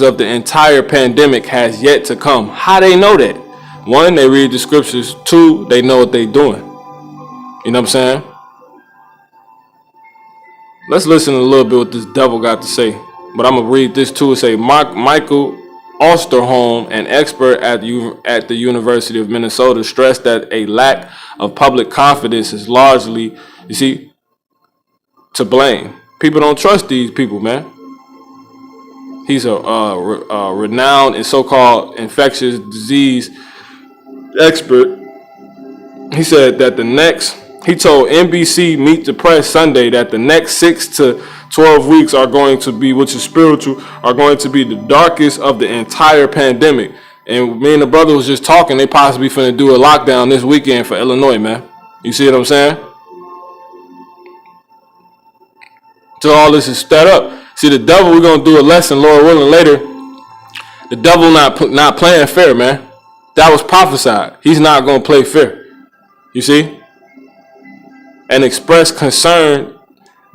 of the entire pandemic has yet to come. How they know that? One, they read the scriptures. Two, they know what they doing. You know what I'm saying? Let's listen a little bit what this devil got to say. But I'm gonna read this too. It say Michael Osterholm, an expert at the University of Minnesota, stressed that a lack of public confidence is largely, you see, to blame. People don't trust these people, man. He's a renowned and so-called infectious disease expert. He said that He told NBC Meet the Press Sunday that the next 6 to 12 weeks are going to be, which is spiritual, are going to be the darkest of the entire pandemic. And me and the brother was just talking, they possibly finna do a lockdown this weekend for Illinois, man. You see what I'm saying? So all this is set up. See, the devil, we're going to do a lesson, Lord willing, later. The devil not playing fair, man. That was prophesied. He's not going to play fair. You see? And express concern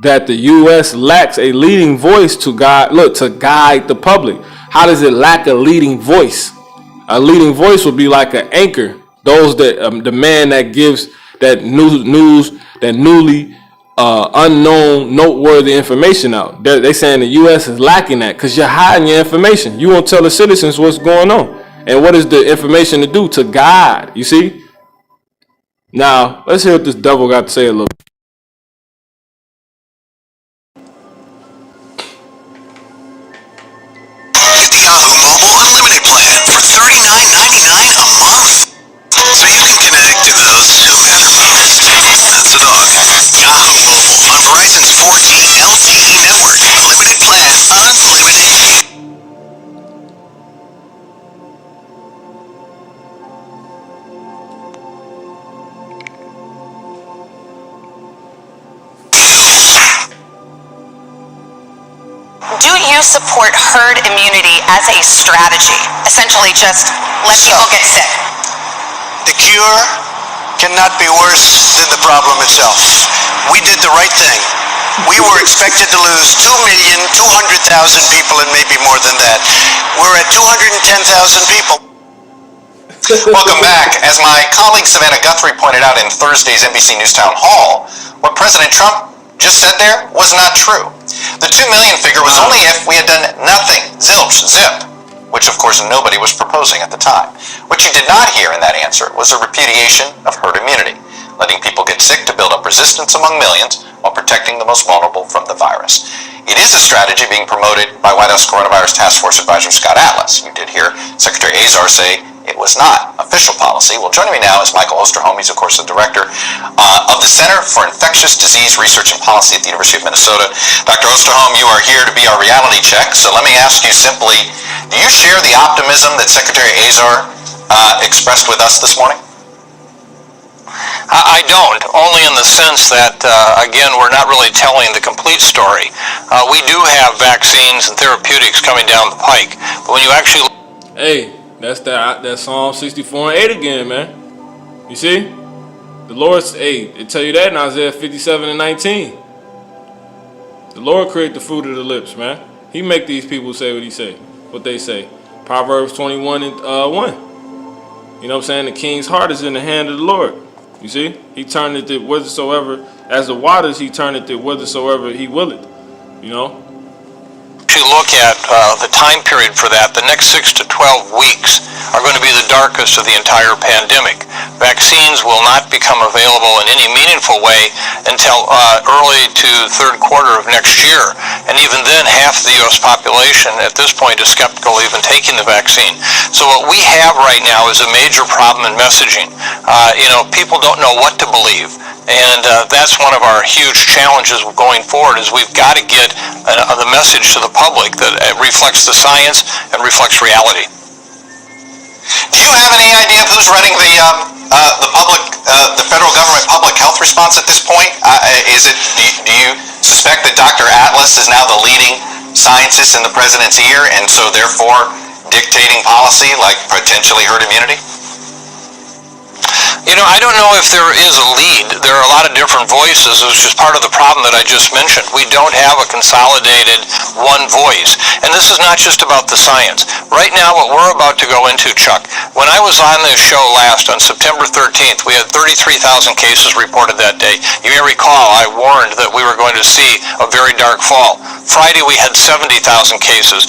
that the U.S. lacks a leading voice to guide the public. How does it lack a leading voice? A leading voice would be like an anchor. Those that the man that gives that news that newly unknown, noteworthy information out. They saying the U.S. is lacking that because you're hiding your information. You won't tell the citizens what's going on. And what is the information to do? To guide. You see? Now, let's hear what this devil got to say a little bit. Yahoo Mobile Unlimited Plan for $39.99 a month. So you can connect to those who have phones. That's the dog. Yahoo Mobile on Verizon's 4G LTE network. Limited plan, unlimited. Do you support herd immunity as a strategy? Essentially just let people get sick. The cure cannot be worse than the problem itself. We did the right thing. We were expected to lose 2,200,000 people and maybe more than that. We're at 210,000 people. Welcome back. As my colleague Savannah Guthrie pointed out in Thursday's NBC News Town Hall, what President Trump just said there was not true. The 2 million figure was only if we had done nothing, zilch, zip, which of course nobody was proposing at the time. What you did not hear in that answer was a repudiation of herd immunity, letting people get sick to build up resistance among millions while protecting the most vulnerable from the virus. It is a strategy being promoted by White House Coronavirus Task Force Advisor Scott Atlas. You did hear Secretary Azar say it was not official policy. Well, joining me now is Michael Osterholm. He's, of course, the director of the Center for Infectious Disease Research and Policy at the University of Minnesota. Dr. Osterholm, you are here to be our reality check. So let me ask you simply, do you share the optimism that Secretary Azar expressed with us this morning? I don't, only in the sense that, again, we're not really telling the complete story. We do have vaccines and therapeutics coming down the pike, but when you actually... Hey, that's that Psalm 64 and 8 again, man. You see? The Lord, it tell you that in Isaiah 57 and 19. The Lord create the fruit of the lips, man. He make these people say what they say. Proverbs 21 and 1. You know what I'm saying? The king's heart is in the hand of the Lord. You see? He turned it to whithersoever, as the waters, he turned it to whithersoever he willeth. You know? If you look at the time period for that, the next 6 to 12 weeks are going to be the darkest of the entire pandemic. Vaccines will not become available in any meaningful way until early to third quarter of next year. And even then, half the U.S. population at this point is skeptical even taking the vaccine. So what we have right now is a major problem in messaging. People don't know what to believe. And that's one of our huge challenges going forward is we've got to get the message to the public that reflects the science and reflects reality. Do you have any idea of who's running the federal government public health response at this point? Do you suspect that Dr. Atlas is now the leading scientist in the president's ear and so therefore dictating policy like potentially herd immunity? I don't know if there is a lead. There are a lot of different voices, which is part of the problem that I just mentioned. We don't have a consolidated one voice. And this is not just about the science. Right now, what we're about to go into, Chuck, when I was on this show last on September 13th, we had 33,000 cases reported that day. You may recall I warned that we were going to see a very dark fall. Friday we had 70,000 cases,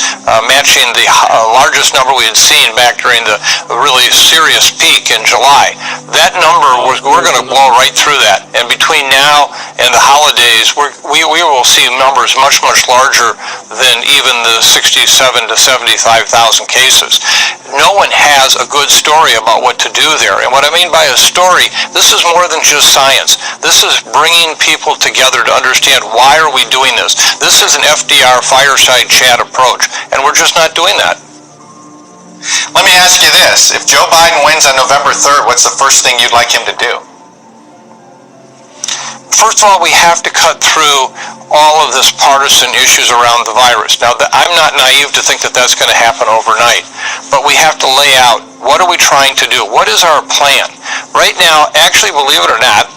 matching the largest number we had seen back during the really serious peak in July. That number, we're going to blow right through that. And between now and the holidays, we will see numbers much, much larger than even the 67 to 75,000 cases. No one has a good story about what to do there. And what I mean by a story, this is more than just science. This is bringing people together to understand why are we doing this. This is an FDR fireside chat approach, and we're just not doing that. Let me ask you this. If Joe Biden wins on November 3rd, what's the first thing you'd like him to do? First of all, we have to cut through all of this partisan issues around the virus. Now, I'm not naive to think that that's going to happen overnight, but we have to lay out, what are we trying to do? What is our plan? Right now, actually, believe it or not,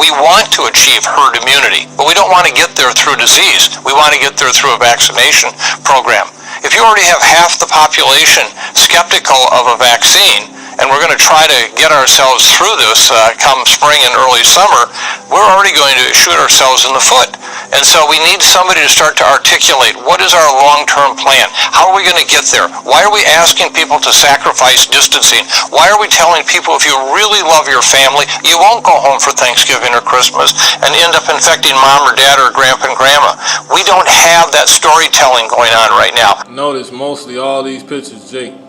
we want to achieve herd immunity, but we don't want to get there through disease. We want to get there through a vaccination program. If you already have half the population skeptical of a vaccine, and we're going to try to get ourselves through this come spring and early summer, we're already going to shoot ourselves in the foot. And so we need somebody to start to articulate, what is our long-term plan? How are we going to get there? Why are we asking people to sacrifice distancing? Why are we telling people if you really love your family, you won't go home for Thanksgiving or Christmas and end up infecting mom or dad or grandpa and grandma? We don't have that storytelling going on right now. Notice mostly all these pictures, Jake.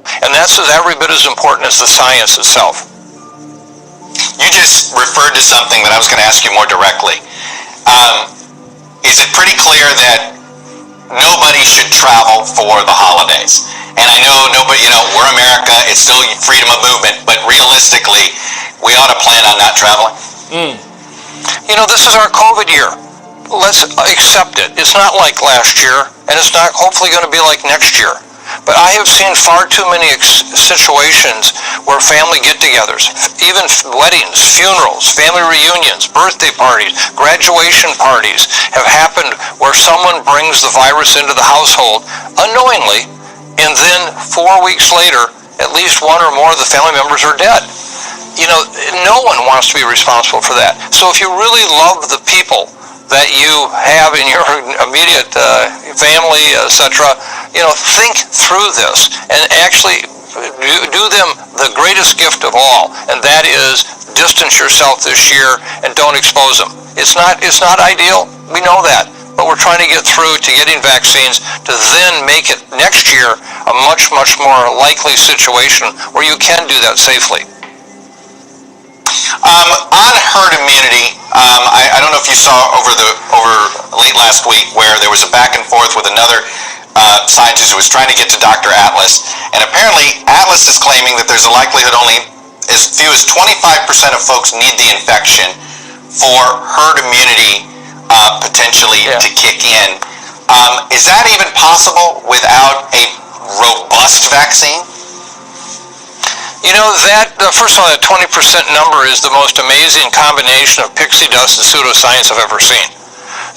And that's every bit as important as the science itself. You just referred to something that I was going to ask you more directly. Is it pretty clear that nobody should travel for the holidays? And I know nobody, we're America, it's still freedom of movement, but realistically, we ought to plan on not traveling. This is our COVID year. Let's accept it. It's not like last year, and it's not hopefully going to be like next year. But I have seen far too many situations where family get-togethers, even weddings, funerals, family reunions, birthday parties, graduation parties have happened where someone brings the virus into the household unknowingly, and then 4 weeks later, at least one or more of the family members are dead. No one wants to be responsible for that. So if you really love the people that you have in your immediate family, etc., think through this and actually do them the greatest gift of all, and that is distance yourself this year and don't expose them. It's not ideal, we know that, but we're trying to get through to getting vaccines to then make it next year a much, much more likely situation where you can do that safely. On herd immunity, I don't know if you saw over late last week where there was a back and forth with another scientist who was trying to get to Dr. Atlas, and apparently Atlas is claiming that there's a likelihood only as few as 25% of folks need the infection for herd immunity potentially to kick in. Is that even possible without a robust vaccine? First of all, that 20% number is the most amazing combination of pixie dust and pseudoscience I've ever seen.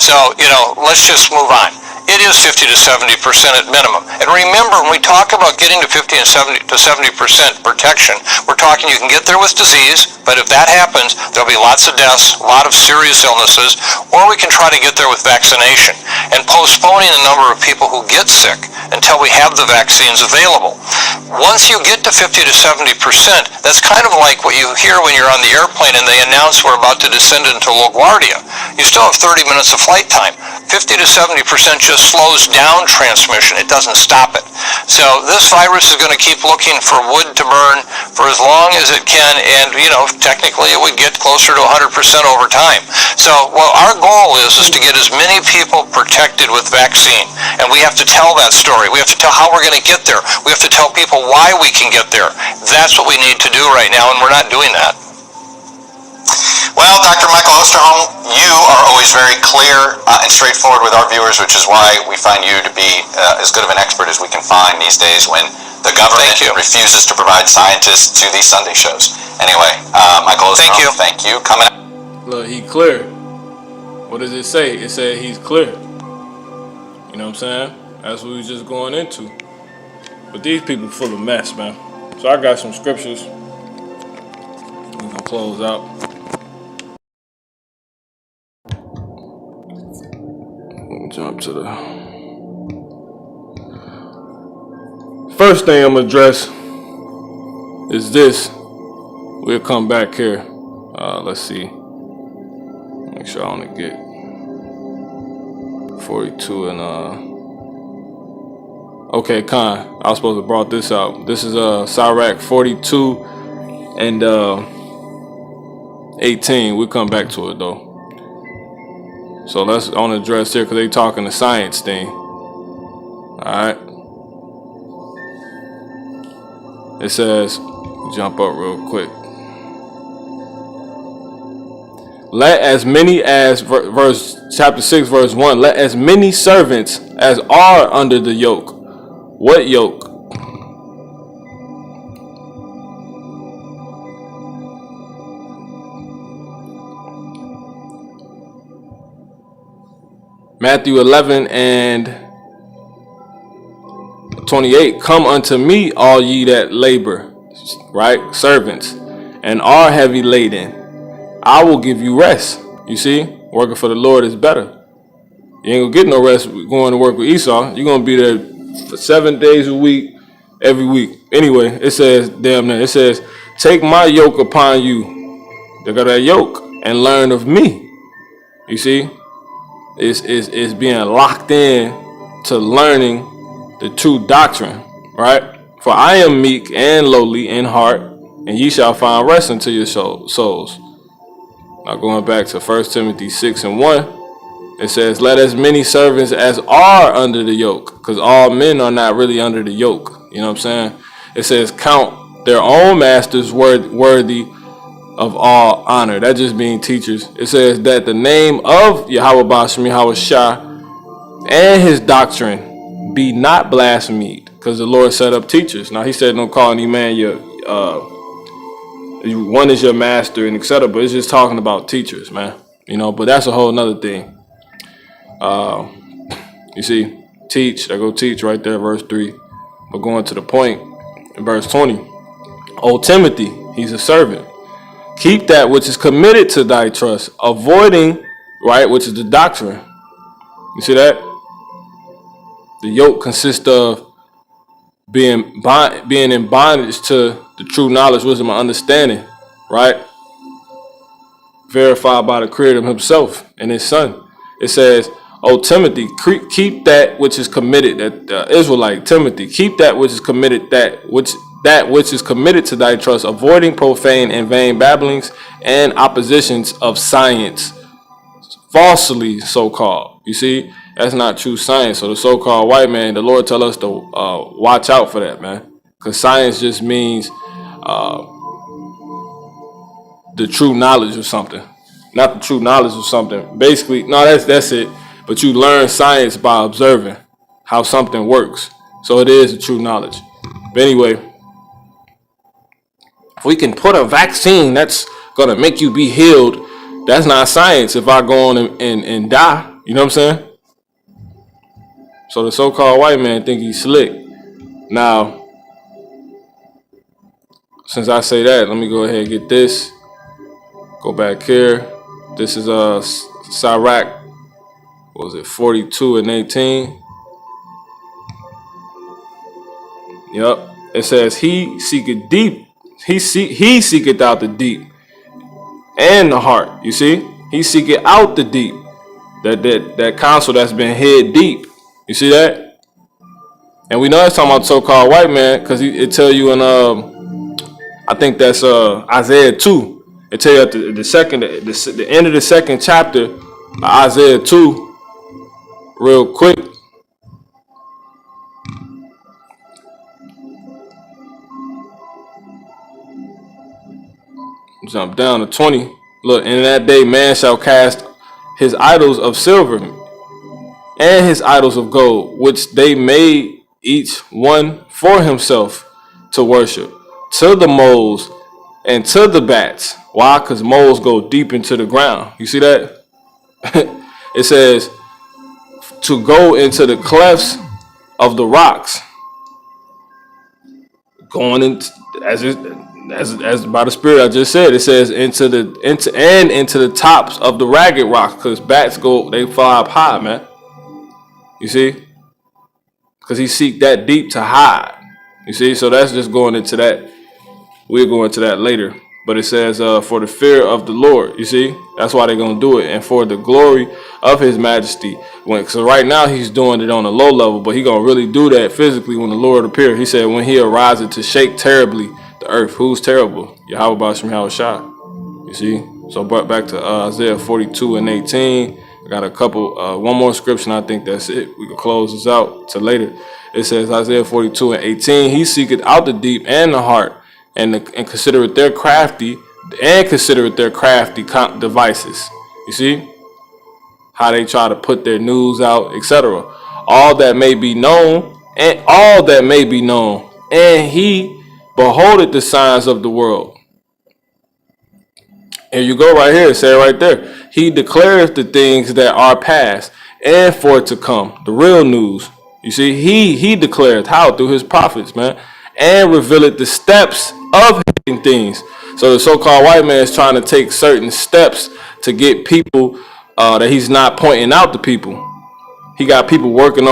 So, let's just move on. It is 50 to 70% at minimum. And remember, when we talk about getting to 50 and 70 to 70% protection, we're talking you can get there with disease, but if that happens, there'll be lots of deaths, a lot of serious illnesses, or we can try to get there with vaccination and postponing the number of people who get sick until we have the vaccines available. Once you get to 50 to 70%, that's kind of like what you hear when you're on the airplane and they announce we're about to descend into LaGuardia. You still have 30 minutes of flight time. 50 to 70% just slows down transmission. It doesn't stop it. So this virus is going to keep looking for wood to burn for as long as it can, and technically it would get closer to 100% over time. So our goal is to get as many people protected with vaccine, and we have to tell that story. We have to tell how we're going to get there. We have to tell people why we can get there. That's what we need to do right now, and we're not doing that. Well, Dr. Michael Osterholm, you are always very clear and straightforward with our viewers, which is why we find you to be as good of an expert as we can find these days when the government refuses to provide scientists to these Sunday shows. Anyway, Michael Osterholm, thank you. Coming up. Look, he clear. What does it say? It said he's clear. You know what I'm saying? That's what we was just going into. But these people full of mess, man. So I got some scriptures. We're gonna close out. Jump to the first thing I'm gonna address is this. We'll come back here. Let's see. Make sure I only get 42 and okay, Con. I was supposed to brought this out. This is Sirach 42 and 18. We'll come back to it though. So let's on address here because they talking the science thing. Alright. It says, jump up real quick. Let as many as verse chapter 6 verse 1, let as many servants as are under the yoke. What yoke? Matthew 11 and 28. Come unto me, all ye that labor, right? Servants, and are heavy laden. I will give you rest. You see, working for the Lord is better. You ain't gonna get no rest going to work with Esau. You're gonna be there for 7 days a week, every week. Anyway, it says, damn near, it says, take my yoke upon you. They got that yoke and learn of me. You see? Is being locked in to learning the true doctrine, right? For I am meek and lowly in heart, and ye shall find rest unto your souls. Now going back to 1 Timothy 6 and 1, it says, let as many servants as are under the yoke, because all men are not really under the yoke. You know what I'm saying? It says, count their own masters worthy of all honor. That just being teachers. It says that the name of Yahweh Bashem Yahweh Shah and his doctrine be not blasphemed, because the Lord set up teachers. Now he said don't call any man your one is your master and etc. But it's just talking about teachers, man. You know, but that's a whole nother thing. You see, teach. I go teach right there, verse 3. But going to the point in verse 20. O Timothy, he's a servant. Keep that which is committed to thy trust, avoiding, right, which is the doctrine. You see that? The yoke consists of being in bondage to the true knowledge, wisdom, and understanding, right? Verified by the Creator himself and his Son. It says, O Timothy, keep that which is committed, that Israelite Timothy, keep that which is committed, that which is committed to thy trust, avoiding profane and vain babblings and oppositions of science, falsely so-called. You see, that's not true science. So the so-called white man, the Lord tell us to watch out for that, man, because science just means the true knowledge of something, not the true knowledge of something. Basically, no, that's it. But you learn science by observing how something works. So it is a true knowledge. But anyway, if we can put a vaccine that's going to make you be healed, that's not science if I go on and die. You know what I'm saying? So the so-called white man think he's slick. Now, since I say that, let me go ahead and get this. Go back here. This is Sirach. What was it? 42 and 18. Yep. It says he seeketh deep. He seeketh out the deep and the heart. You see? He seeketh out the deep. That counsel that's been hid deep. You see that? And we know it's talking about so-called white man, because it tell you in I think that's Isaiah 2. It tell you at the end of the second chapter of Isaiah 2. Real quick. Jump down to 20. Look, in that day man shall cast his idols of silver and his idols of gold, which they made each one for himself to worship, to the moles and to the bats. Why? Because moles go deep into the ground. You see that? It says to go into the clefts of the rocks, going into as by the Spirit I just said. It says into the tops of the ragged rocks, because bats they fly up high, man. You see? Because he seek that deep to hide. You see? So that's just going into that. We'll go into that later. But it says, for the fear of the Lord. You see? That's why they're going to do it. And for the glory of his majesty. So right now he's doing it on a low level. But he's going to really do that physically when the Lord appears. He said, when he arises to shake terribly the earth. Who's terrible? Yahweh Bashim Yahushua. You see? So back to Isaiah 42 and 18. I got a couple, one more scripture, and I think that's it. We can close this out to later. It says Isaiah 42 and 18. He seeketh out the deep and the heart, and considereth their crafty devices. You see how they try to put their news out, etc. All that may be known, and he beholdeth the signs of the world. And you go right here, say it right there. He declares the things that are past and for to come. The real news. You see, he declares how? Through his prophets, man. And revealeth the steps of hidden things. So the so-called white man is trying to take certain steps to get people that he's not pointing out to people. He got people walking.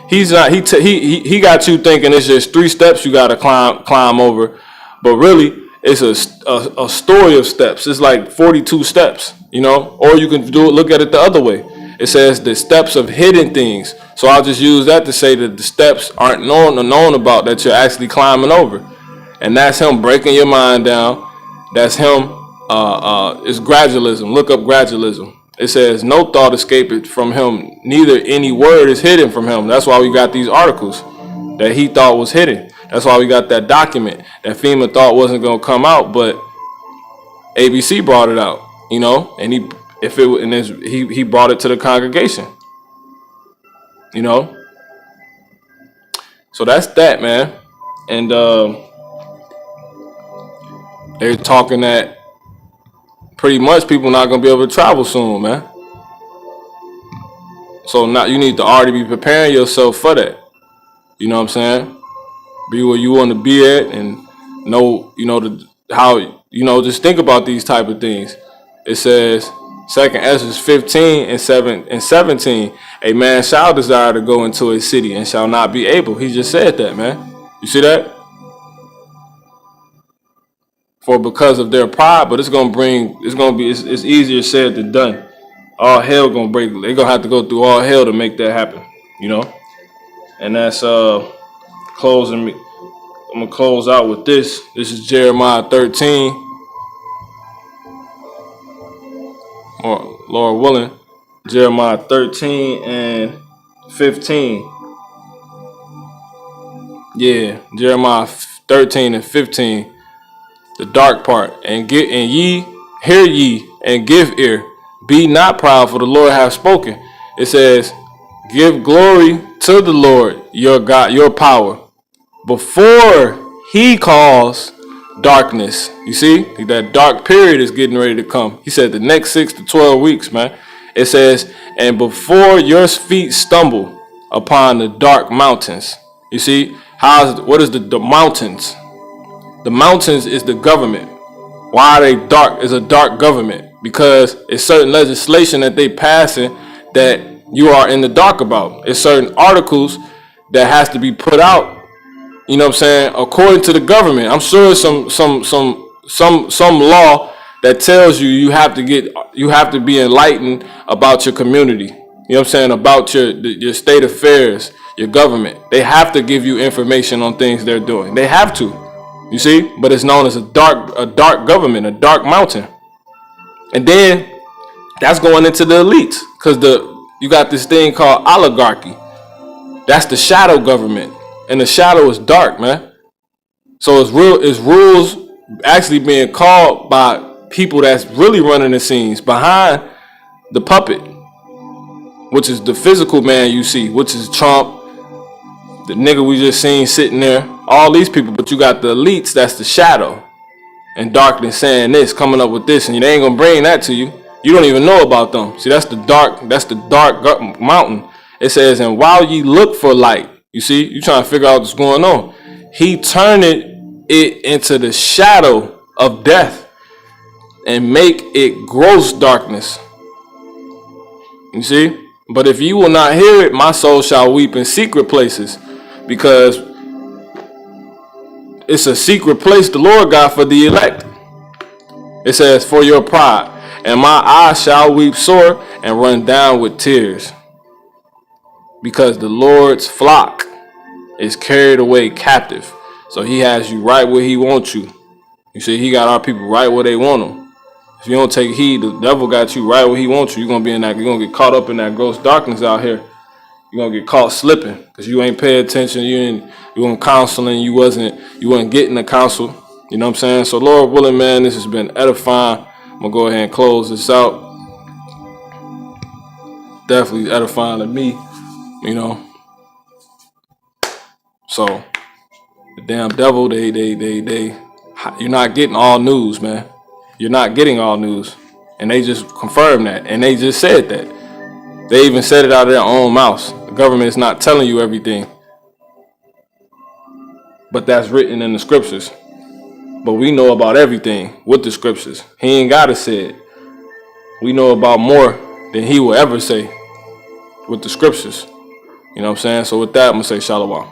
He's not. He got you thinking it's just 3 steps you got to climb over, but really it's a story of steps. It's like 42 steps, you know. Or you can look at it the other way. It says the steps of hidden things. So I'll just use that to say that the steps aren't known about, that you're actually climbing over, and that's him breaking your mind down. That's him. It's gradualism. Look up gradualism. It says no thought escapeth from him, neither any word is hidden from him. That's why we got these articles that he thought was hidden. That's why we got that document that FEMA thought wasn't going to come out, but ABC brought it out, you know, and he brought it to the congregation, you know. So that's that, man. And they're talking that pretty much people not going to be able to travel soon, man. So now you need to already be preparing yourself for that. You know what I'm saying? Be where you want to be at, and know, you know, how, you know, just think about these type of things. It says, 2nd Ezra 15 and 17, a man shall desire to go into a city and shall not be able. He just said that, man. You see that? For because of their pride, but it's easier said than done. All hell gonna break. They're gonna have to go through all hell to make that happen, you know. And that's closing me. I'm gonna close out with this. This is Jeremiah 13. Or Lord willing, Jeremiah 13 and 15. Yeah, Jeremiah 13 and 15. The dark part. And ye hear ye and give ear. Be not proud, for the Lord hath spoken. It says, give glory to the Lord your God, your power, before he calls darkness. You see, that dark period is getting ready to come. He said the next 6 to 12 weeks, man. It says, and before your feet stumble upon the dark mountains. You see, what is the mountains? The mountains is the government. Why are they dark? It's a dark government because it's certain legislation that they passing that you are in the dark about. It's certain articles that has to be put out. You know what I'm saying? According to the government, I'm sure some law that tells you have to be enlightened about your community. You know what I'm saying? About your state affairs, your government. They have to give you information on things they're doing. They have to. You see? But it's known as a dark government, a dark mountain. And then that's going into the elites, because you got this thing called oligarchy. That's the shadow government. And the shadow is dark, man. So it's rules actually being called by people that's really running the scenes behind the puppet, which is the physical man you see, which is Trump, the nigga we just seen sitting there, all these people. But you got the elites, that's the shadow and darkness, saying this, coming up with this, and they ain't gonna bring that to you. You don't even know about them. See, that's the dark mountain. It says, and while ye look for light, you see, you trying to figure out what's going on, he turned it into the shadow of death and make it gross darkness. You see, But if you will not hear it, my soul shall weep in secret places, because it's a secret place the Lord got for the elect. It says, for your pride, and my eyes shall weep sore and run down with tears, because the Lord's flock is carried away captive. So he has you right where he wants you. You see, he got our people right where they want them. If you don't take heed, the devil got you right where he wants you. You're gonna be in that. You're gonna get caught up in that gross darkness out here. You're gonna get caught slipping because you ain't pay attention. You weren't counseling. You weren't getting the counsel. You know what I'm saying? So Lord willing, man, this has been edifying. I'm gonna go ahead and close this out. Definitely edifying to me. You know. So the damn devil, they you're not getting all news, man. You're not getting all news. And they just confirmed that. And they just said that. They even said it out of their own mouths. The government is not telling you everything. But that's written in the scriptures. But we know about everything with the scriptures. He ain't got to say it. We know about more than he will ever say with the scriptures. You know what I'm saying? So with that, I'm going to say shalom.